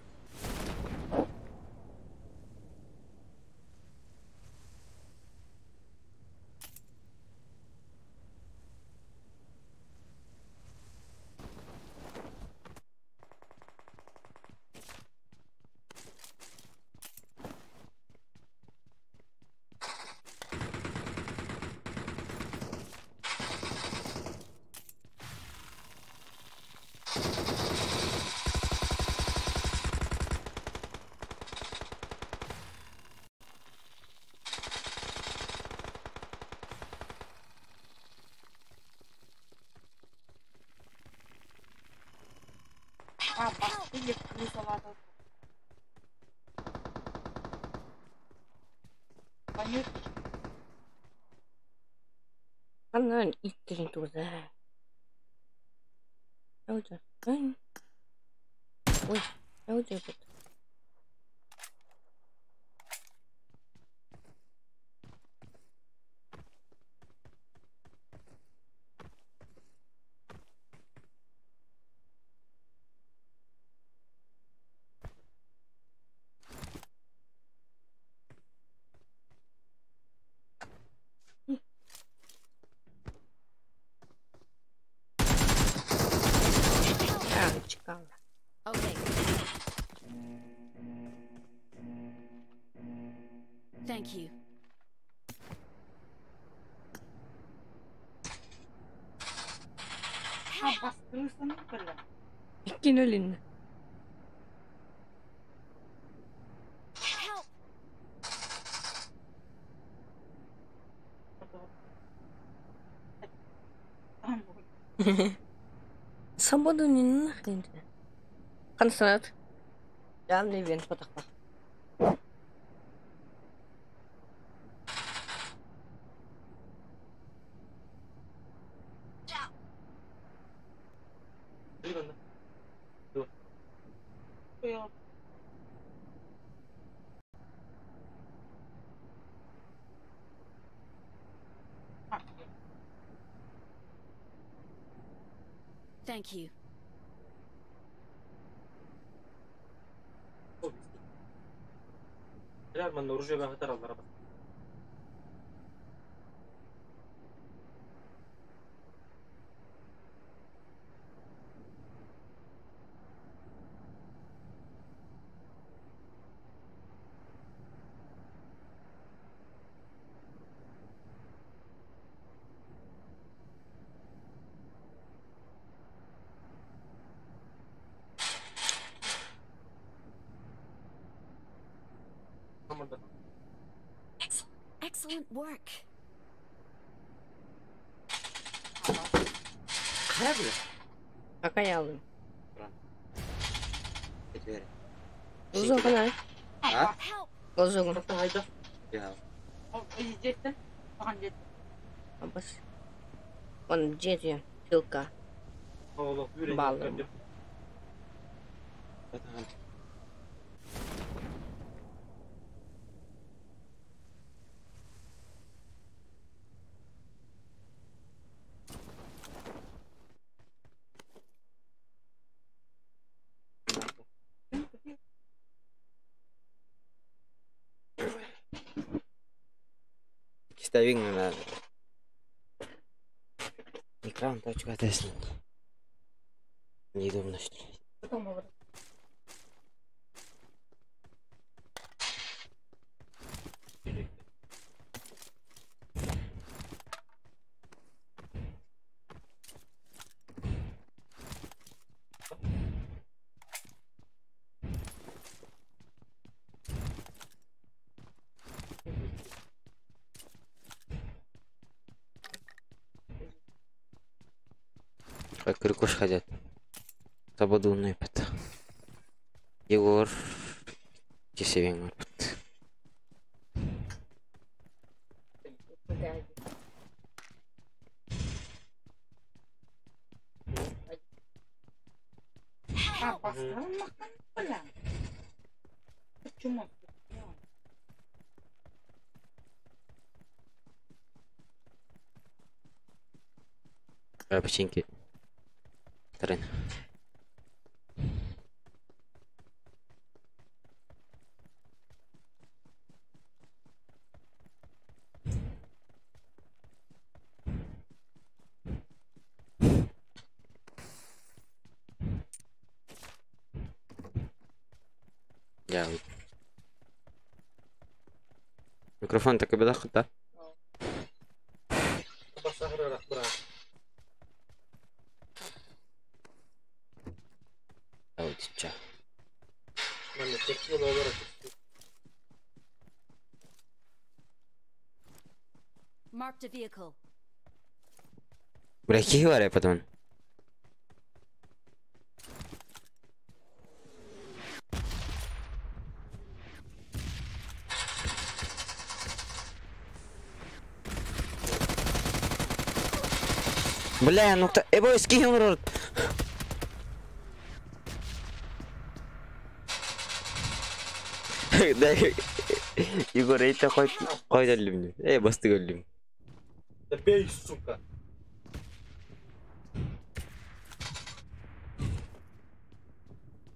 А, басты не салата. Annan itterin tuossa. Auta. Ai. Oi, auta. Çıkalım. Okay. Thank you. Kinölin. Help! Свободен нахрен. Концерт. Я не вин потахпа. Thank you. Реально, на оружие бяха тарал на работа. Excellent work. Какая ялын? Кетвер. Uzun kanal. А? Help! Uzun. Я. İzlettin. Abas. Он жети. Пилка. Баллы. Ставим на экран, точка тест. Неудобно, что ли? Как крюкош ходят. Свободный опыт. Егор. Кисевин опыт. Починки. Трен. Я. Микрофон так и бедах, да? А вот сейчас. Marked a vehicle. Бляхи говоря потом. Бля, ну кто... Бой, скинь рот. Да, Егор, это хоть ölüm. Bastık ölüm. Да бей, сука.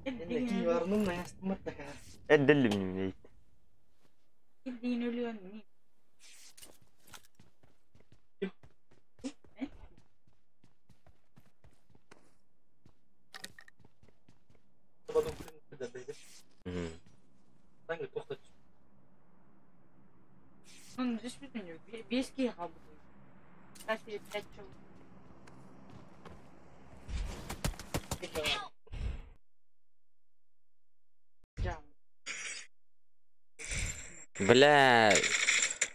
Ennekin varının ne yastırmak da kadar. Ölüm ne? Bildiğin ölüyor mu? Sabahın kulübünde de beyler. Sanki tokta çık. Onun düşmüşsün yok. Bir eski kaldı. Kaç bir pet çok. Can. Бля,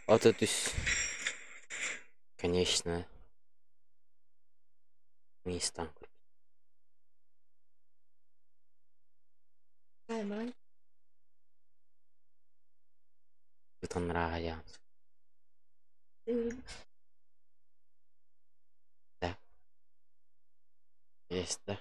Ототус. Конечно. Место. Там нравится. Да. Есть, да.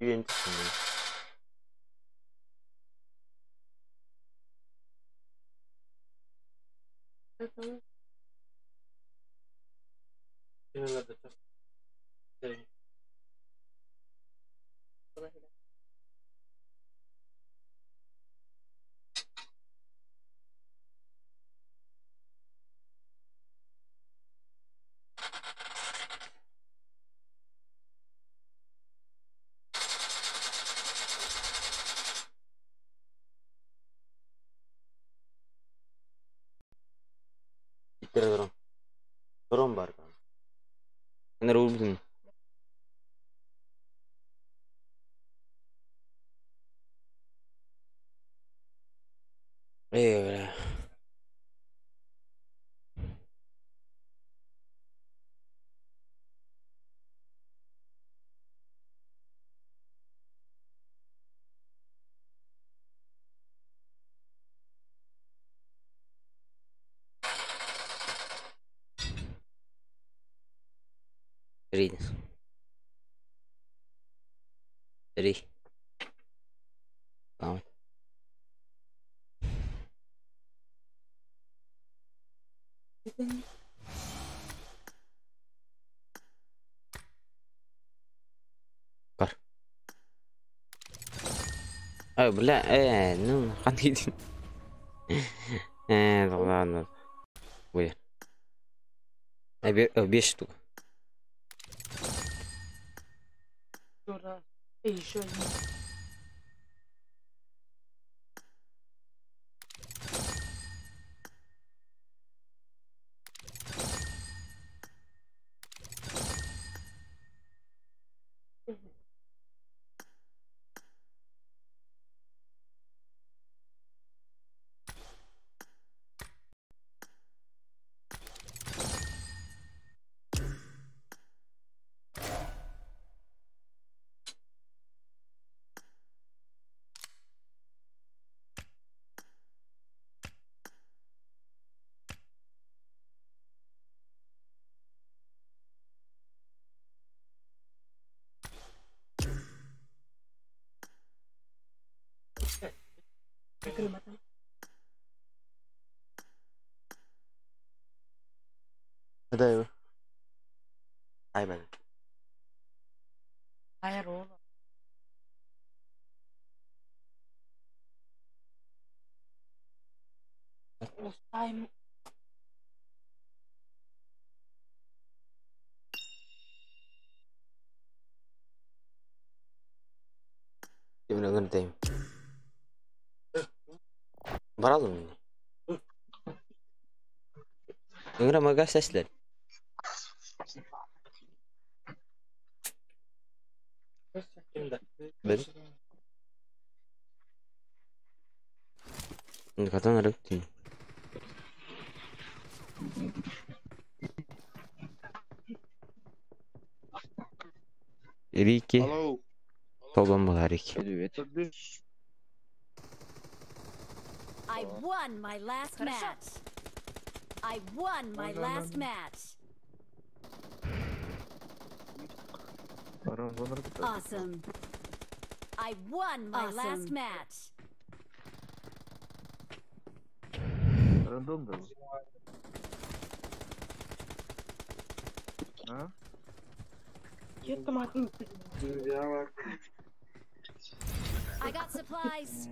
Ювентус. Genellerde çok. Sevim. İttir durum. Durum var. Ben ruldum. Bля. Три. Три. Tamam. Kar. Ay bля, ну, ходите. Ладно. Ой. 5 штук. Şurada. İyi şöyle. Hadi abi. Ay ben. Hayır oğlum. Time. Gimana ngerti? Baralım mı? Ыңра магас әсләр. Бер. Катан арыктын. Рики. Алло. Толбан болар Рики. I won my last match. I won my last match. Awesome. I won my last match. Рандом да. А? I got supplies.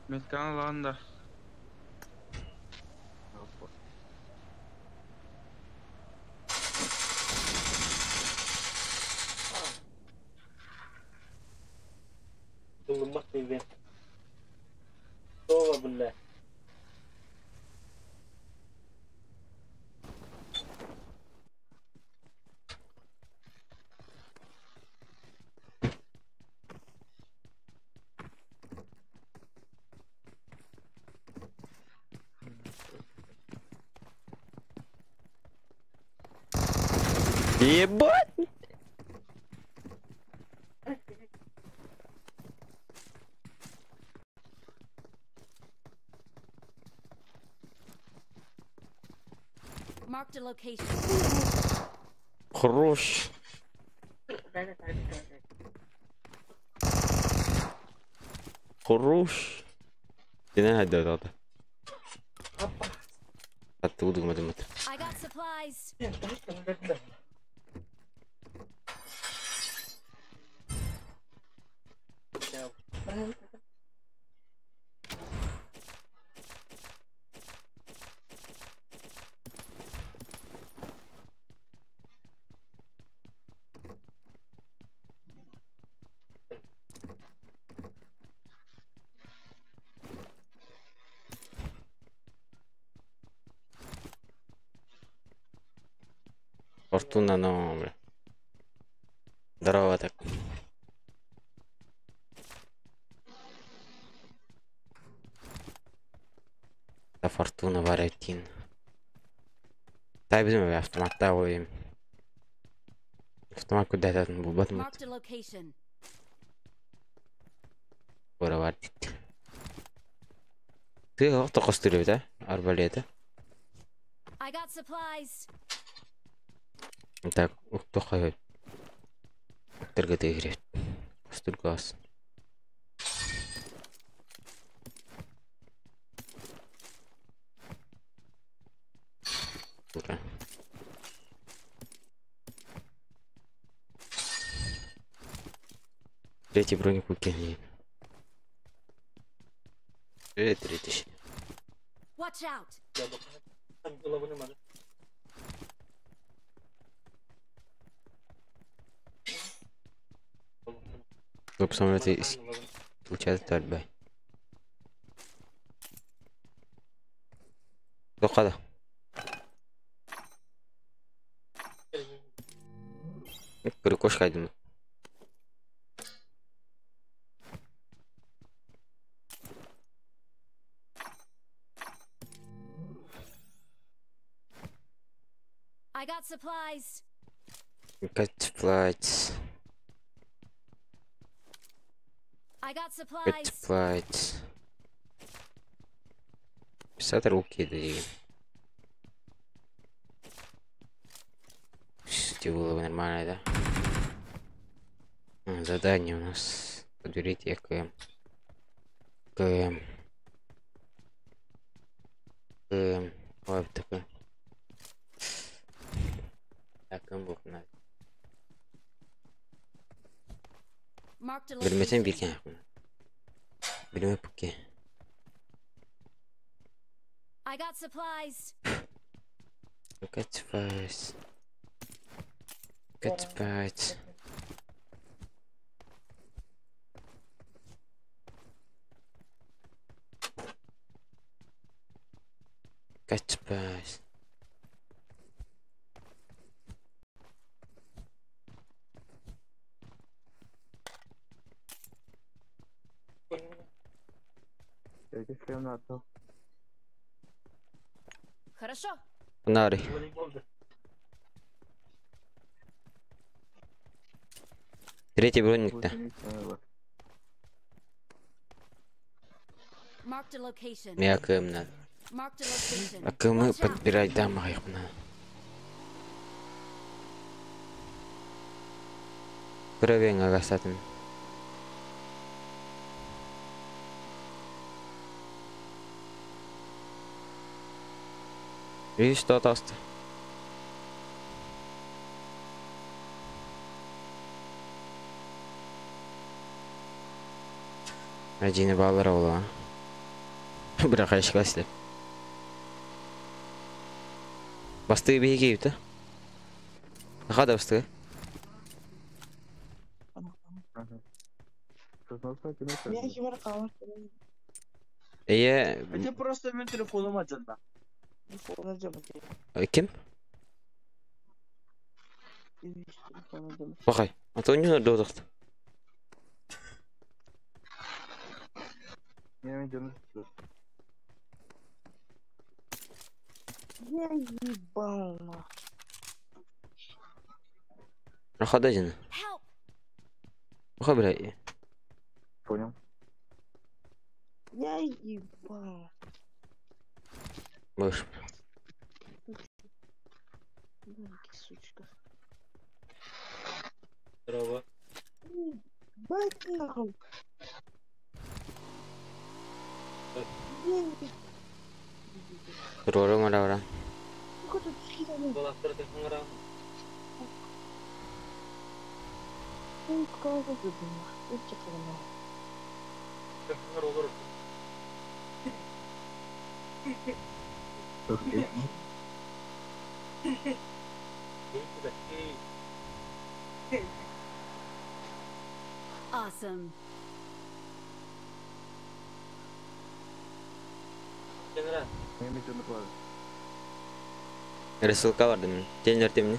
Metkana alanda. Tunggu TV. Coba benar. Ебать! Marked a location. Хорош. Хорош. Gene hadi hadi. Hatta vurdum hadi. I got supplies. Fortuna no, hombre. Здорово так. Да фортуна бар айтин. Тай bizim автоматта koyayım. Автомат куда айтатын бұл батым. Marked a location. Бора бар дейді. Ты авто костырып да? Арбалеты. I got supplies. Так, кто ходит? Торгаты играет. Костыргас. Ура. Третий броник выкинет. Третий. Watch out. Топ самолета получается тальбай. Доқада. Перекошка один. I got supplies. Got supplies. I got Got supplies. supplies. Писать руки деген. Все было нормально, да? Задание у нас. Подберите КМ. КМ. КМ. Вот такой. Так, КМ был надо. Marked a Bilmesem bir location. kere. Bilme bu ki. I got supplies. Kaç faz. Kaç faz. Kaç faz. Хорошо. Bunları. Третий бронник-то. Marked a location. Мне АКМ надо. Marked a location. АКМ Watch out. подбирать дамаг их надо. Кровень агасатын. Видишь, что тост? Один баллар oldu. Bırak aşk aslı. Bastığı bir hikaye bitti. Ne kadar bastığı? İyi. Это просто мен телефоным açıldı. Kim? Bakay. Antonio doğduk. Я ебал. Ne kadar canı? Help. Bakay bile. Понял. Я ебал. Boş. Маленький сучка. Здорово. Бать нахуй. Doğru mu davran? Куда ты скидываешь? Dolapları tekrar Ну, кого ты думаешь? Я тебе понимаю. tekrar olur. Awesome. General. Ressulka vardı mı? Gelinler temini.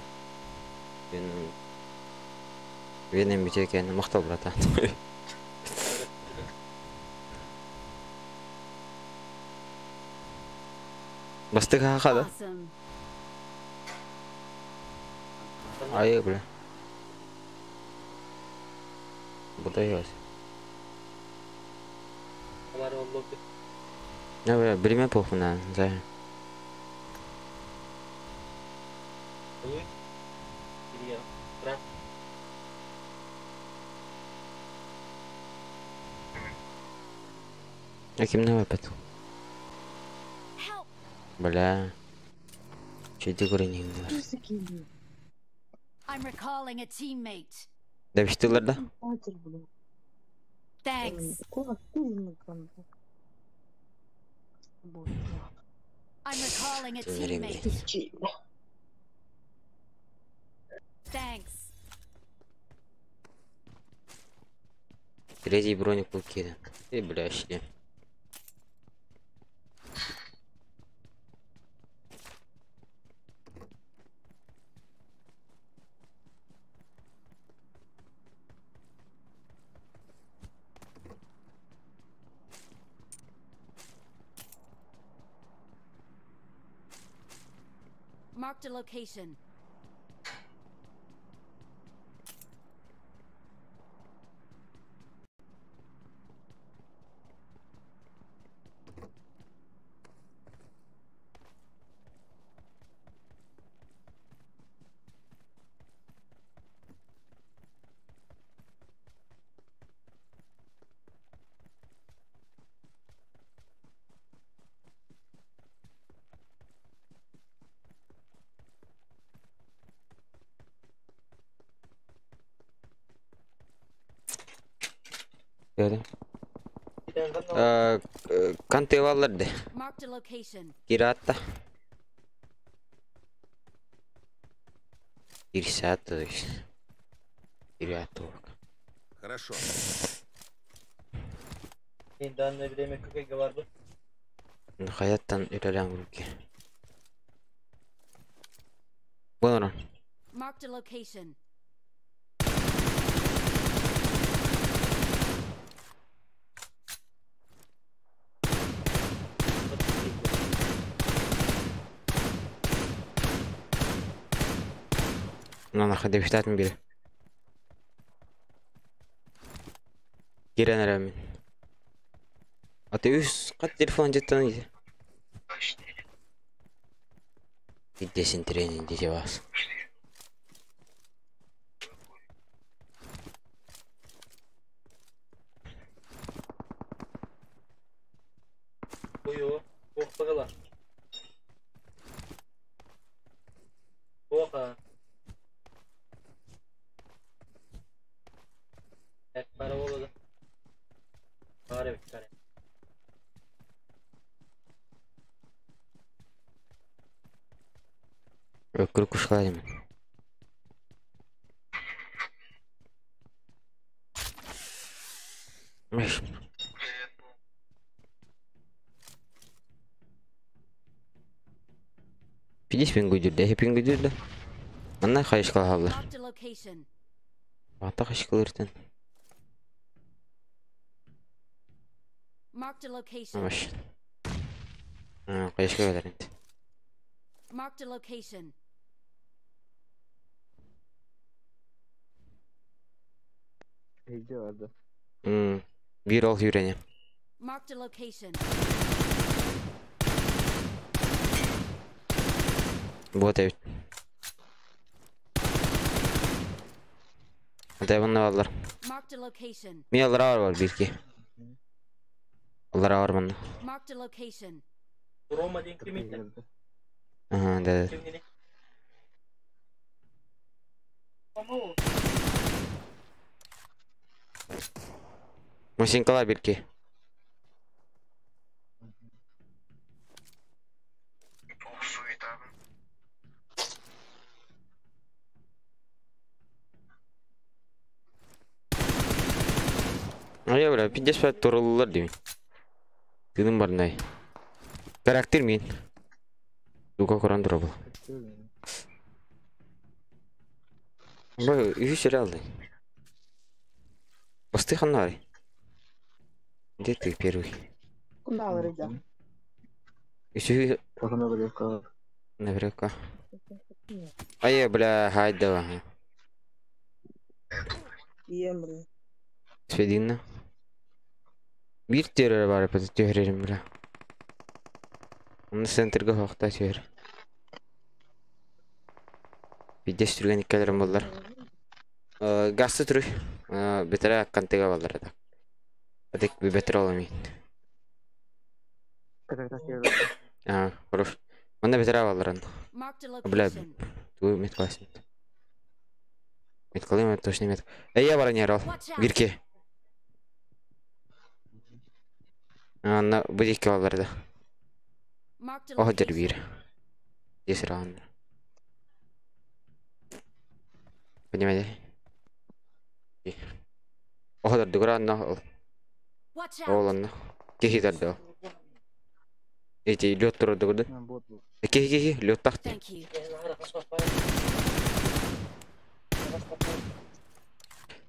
Benim bir tek yani maqtal bratan. Bastık ha kadar. Awesome. Ayı bile. Bu da yok. Var oldu. Ne böyle birime pohuna zay. İyi. Giriyor. Bırak. Kim ne yapet? Help. Бля. Чуть горение. Ты закинь. I'm recalling a teammate. Да бiştiler da. Матерь, блин. Thanks. Куда ты на контакт? I'm recalling a Vereyim teammate. Thanks. Третий броник покидан. И бля, шли. Marked a location. Gördüm. Bir tane kan var. Kante vallardı. Marked a location. Kiratta. Bir saat da işte. Kiratta bak. Хорошо. Bir tane bir yemek kökeki vardı. Hayattan ötelen ki. Bueno. Marked a location. Lan hedef mi biri? Giren aramin. Atıyoruz. Kat telefon cidden iyi. Giddesin trenin diye bas. Koyu. Korkpagalar. Korka. Hep para oldu. Kare bir kare. Ökür kuşlayayım. Meş. Pidis pingüdürde, hep pingüdürde. Anna kayış kalhalar. Marked a location. Ata kayış kalırtın. Marked a location. Meş. Kayış kalırın. Marked a location. Ege vardı. Bir ol yüreğine. Marked a location. Bu evet. Hadi bununla alır. Marked a location. Mi alır ağır var bir iki. Alır ağır bana. Marked a location. Roma din kimlikte. Geldi. Aha dedi. Kimliğini. Ama o. Maşinkalar bir iki. Ayo bro, pindah sepatu turunlar demi. Dedim barnay. Karakter min. Duka Kur'an trouble. Бой, видишь реальный. Постыханный. Где ты первый? Куда вы, ребят? Еще Как она далеко? наверняка. Ай, бля, хай давай. Ем, блин. Сведина. Bir terör var yapıda töhrerim bile. Onu centerga hoqta töhür. Bir de sürgen ikkelerim bollar. Gazlı türü. Betere kantega bollar da. Adik bir betere olamayın. Хорош. Onda betere bollar anda. Marked a Бля, location. Твой мет классный. Мет колым это точно мет. Я баранерал. Бирки. Анна будик калларда. Marked a Оходер location. бир. Здесь раунд. Понимаете? Оходер дугранна. Watch out. Оланна. Кехидердо. Эти лёд турдугуду. Кехи лёд тахты. Thank you.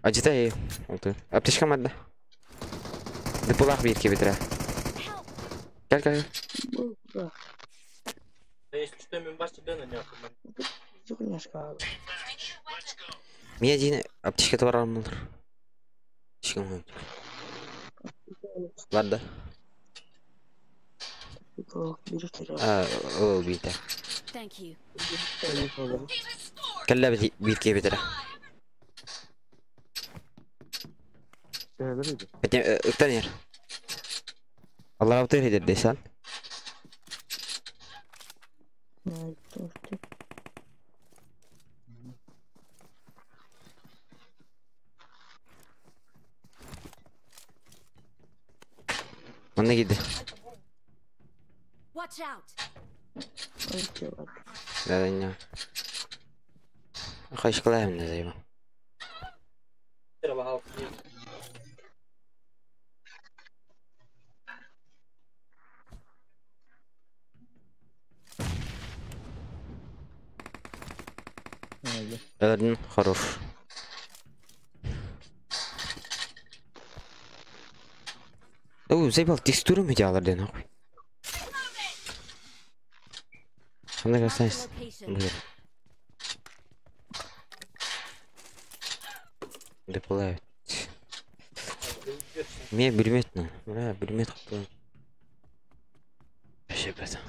Acıtay. Oldu. Apteşka madde. Depolak bir iki bitire. Gel gel. Если что, мы başlayalım ne yapalım. Немножко. Мне один аптечка var almalıdır. Çıkamıyorum. Ладно. O bir de. Thank you. Kalla bir iki bitire. Hadi ıktan yer. Allah rahmet eylesin desen. Onda gitti. Watch out! Да не. Kaç kılayım ne diyeyim. Треба галку. Öldün, хорош. Заебал, текстуру медиалар нахуй. Anda Marked a göstersin. location. Buyur. Depolayıp. Мне бюлемет надо. Бля, бюлемет какой. Вообще бета.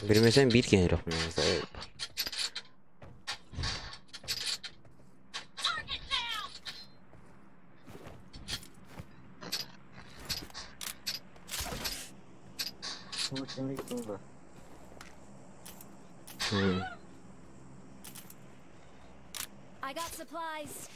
Бюлеметten bir kere yok mu? I got supplies.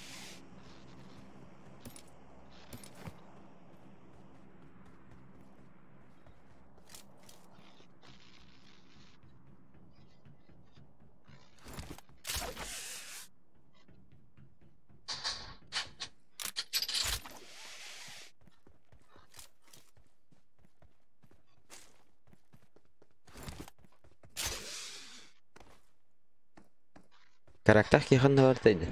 Karakter yakında vardıydı.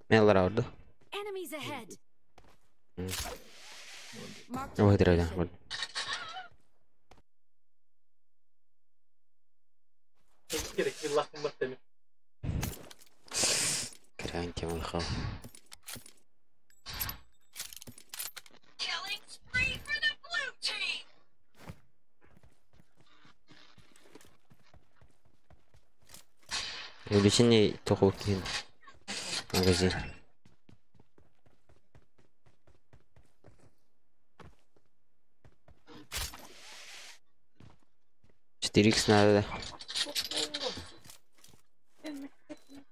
Ne orada? Enemies ahead. Hmm. Marked a O hadi location. hadi. كده كده الله يكون مرتبط. Kıran Kemal Khan. Killing spree for the blue team. Увеличение токовки. Магазин. Четыре надо.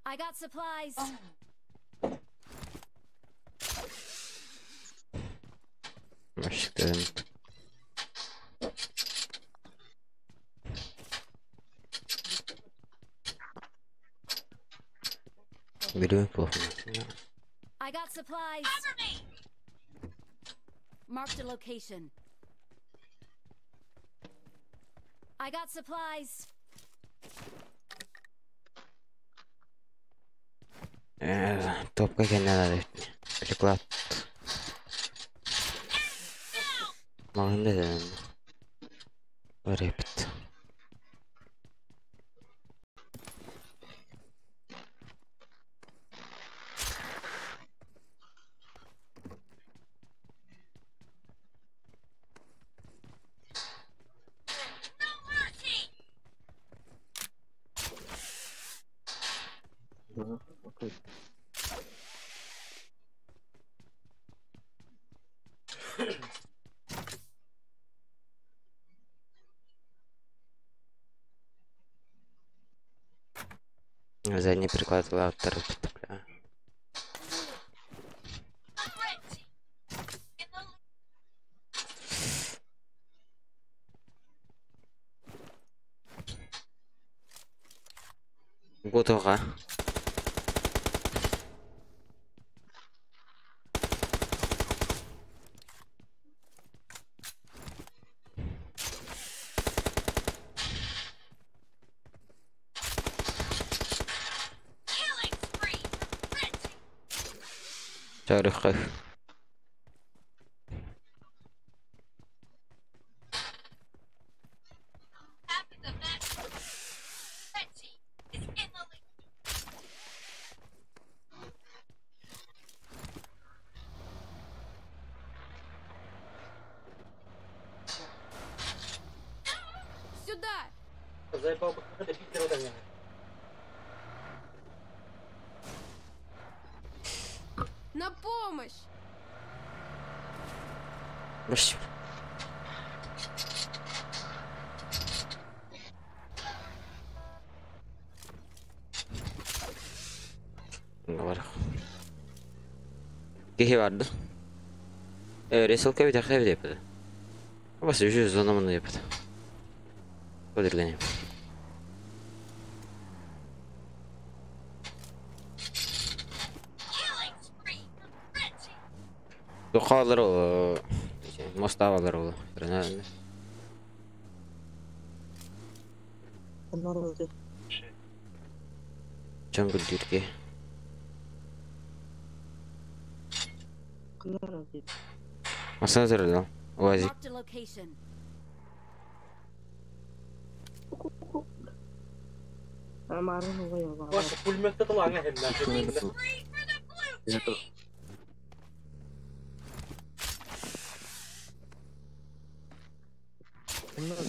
I got supplies. Başlıklarım. Бюлемет плохо. I got supplies. Marked a location. I got supplies. Топка kendine надо. Приклад. Маған да репет. Задний приклад лаутер. Готово. Тарихы. Сюда! Заебал бы, когда Питер ударил. На помощь! Вообще. Говорю. Gehi vardı. Reselka bir takip de yapıyordu. Ama şu zonamını yapıyordu. Öldürgeneyim. Dokalar o. Mostavalar o. Nerede? Onlar oldu. Jungle Türkiye. Onlar oldu. Masana zırhlı lan. Oazik. Marked a location. Amarın oluyor baba. Bak full mekte dolan ya hem de. Не надо.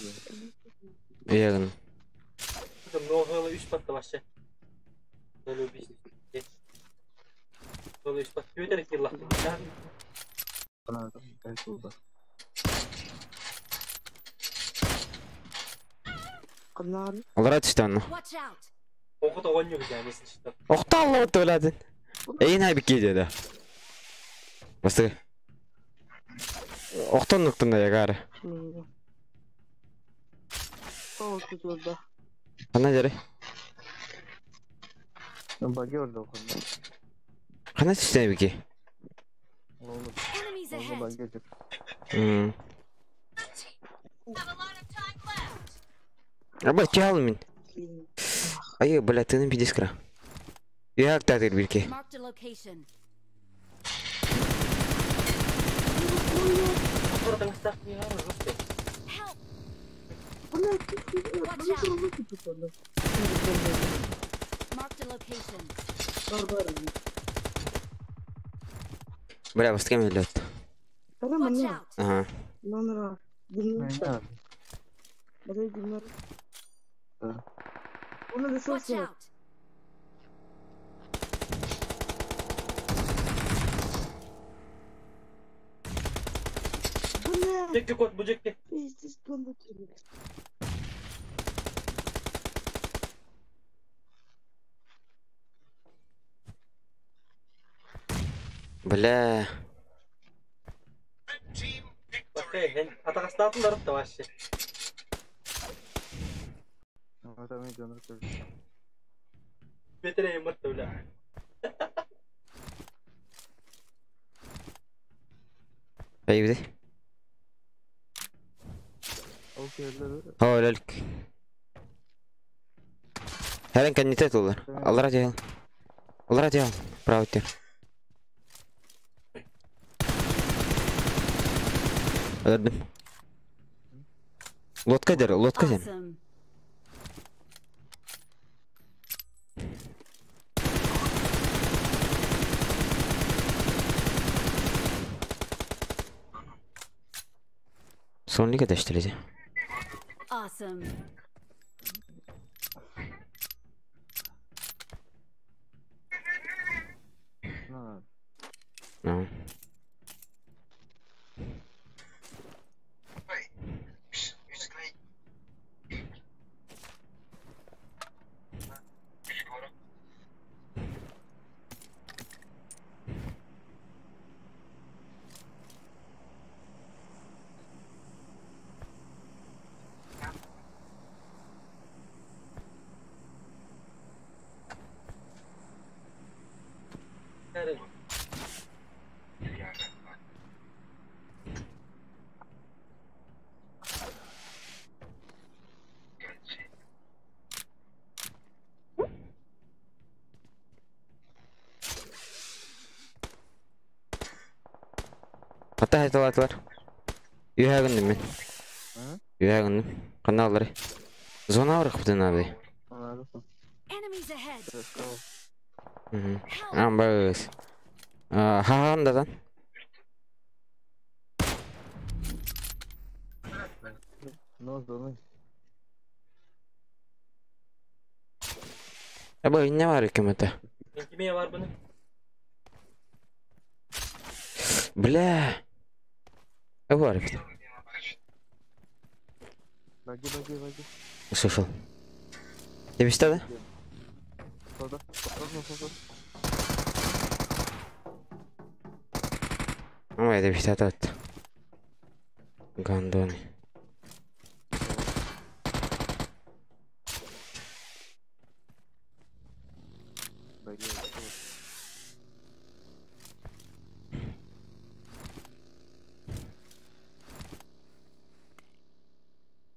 Yakın. Bakın Noha'la 3 patta başla. Böyle bir şey. Böyle 3 patta öderek yıllar. Надо. Дай туда. Onlar Olur atıştı onu. Watch out. Oku da oynuyor yani işte. Okta Allah'ı tövledin. Yine bir gidiyor da. Bastı. Oktan nuktunda ya gari. şimdi. Sol tutuyordu. Kana jere. Баги orada okundu. Kana sistemi ki. Oğlum, Enemies orada ahead. bagı çık. Ama çalmayın. Ayı balatının bir diskra. Ya takdir bir ki. Marked a location. Buradan ıslatmıyor ya. Help. Onlar Watch out. tutuyordu. Marked a location. Barbar. Bra bastı kemer lot. Tamam Watch anne. out. Aha. Onlar Не dinliyorsun. надо. Burayı dinliyorum. Ha. Onu da Watch çok out. Bu ne? Cekki kot bu cekki. Siz konuşuyorsunuz. Bla. Bak hey atak statın da başla. Вот там идёт наркотик. Betere yumurt öyle. Ayı bir de. Okey, Havalık. Her an kandidat olur. Allah razı olsun. Allah razı olsun. Bravo diyor. Öldüm. Lotka der, lotka der. Awesome. Son lige değiştireceğim. Awesome. надо. Tamam. Yani Hatta haytalat var. Yüğeğindim ben. Ha? Yüğeğindim. Kanalları. Zona var kapıdan abi. Надо. Enemies ahead. Рассказал. Hı hı. Help. Ama bağız. Ha andadan. Ну, зоны. Bu ne var hükümete? kimeye var bunun? Bla. Ne var bir? Баги. Слышал. Тебе что да? Солдат. Ой, это 50 гандоны.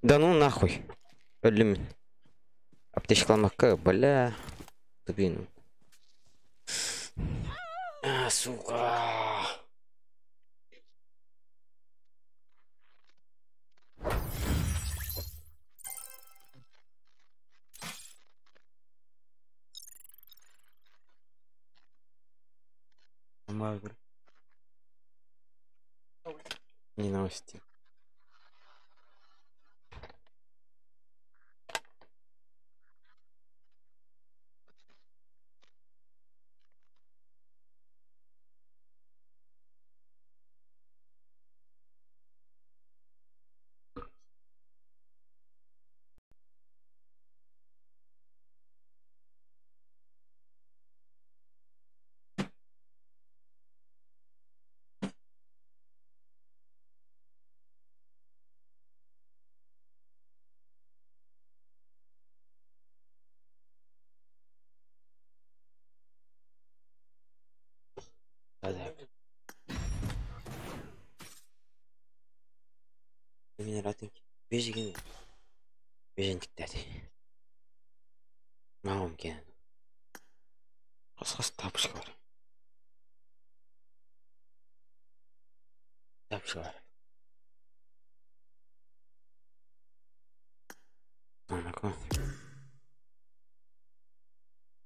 Да ну нахуй. Блин. Аптечкаламакка, бля. Блин. А, сука. Магр. Не новости. Да. Меня ратынки. Бежин. Бежин тикдәди. Мамам кен. Хас тапышка бар. Тапышка бар. Мамако.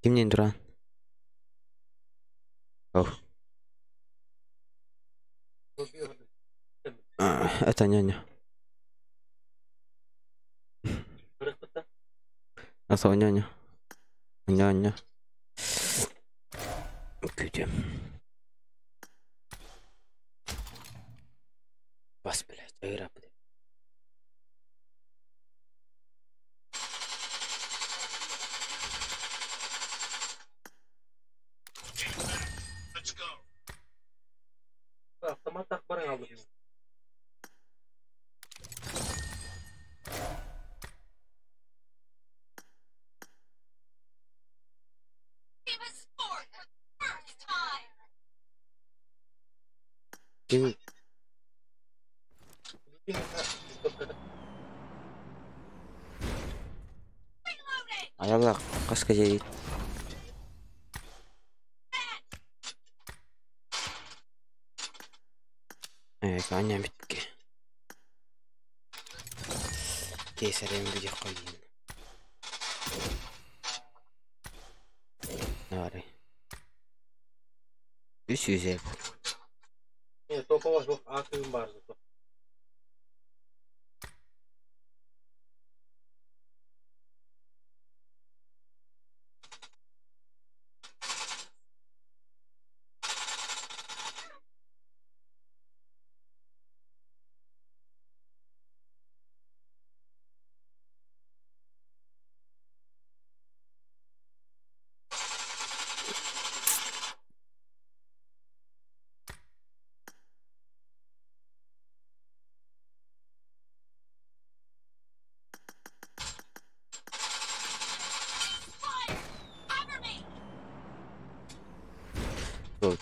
Кимнен туран? Оу. Это няня. Асау няня. Няня. Күтем. Бас, блядь, айрап. Let's go. Автомат так баран алды. Ким? Аялла кашка жейт. Аня битке. Кейсарем где ходим. Ари. Үсүзеп. Топово жоқ атым бар.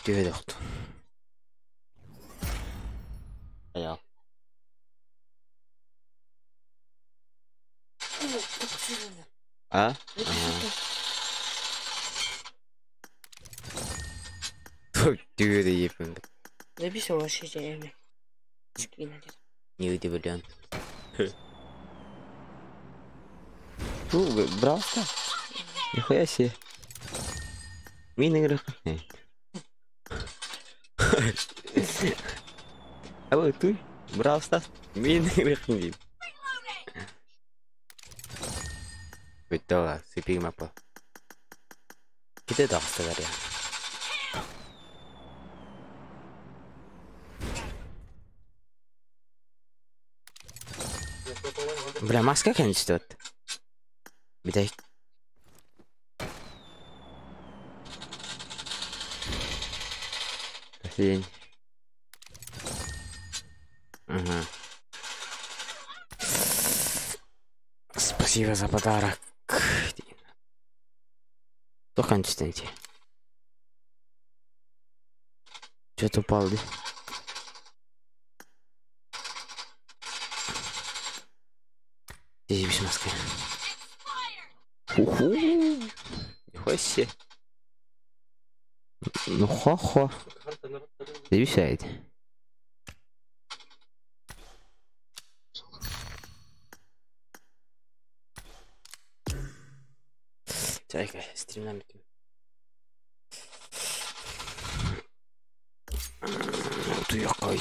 Түйе доқты. Аял. А? Түйе де епінді. Записывай вообще тебе. Скинуть. Не удивлен. Брался? Нихуя себе. Мины игры. А вот ты брал стас. Мины игры. Betul, siping apa? Kita dah setengah dia. Бля, маска как стоит? Бидай. День. Спасибо за подарок. Кто консистенции? Что-то упал, да? Здесь без маски. Уху! Нихуя себе. Ну хо-хо. Зависает. Чайка, стримнами. Ты какой.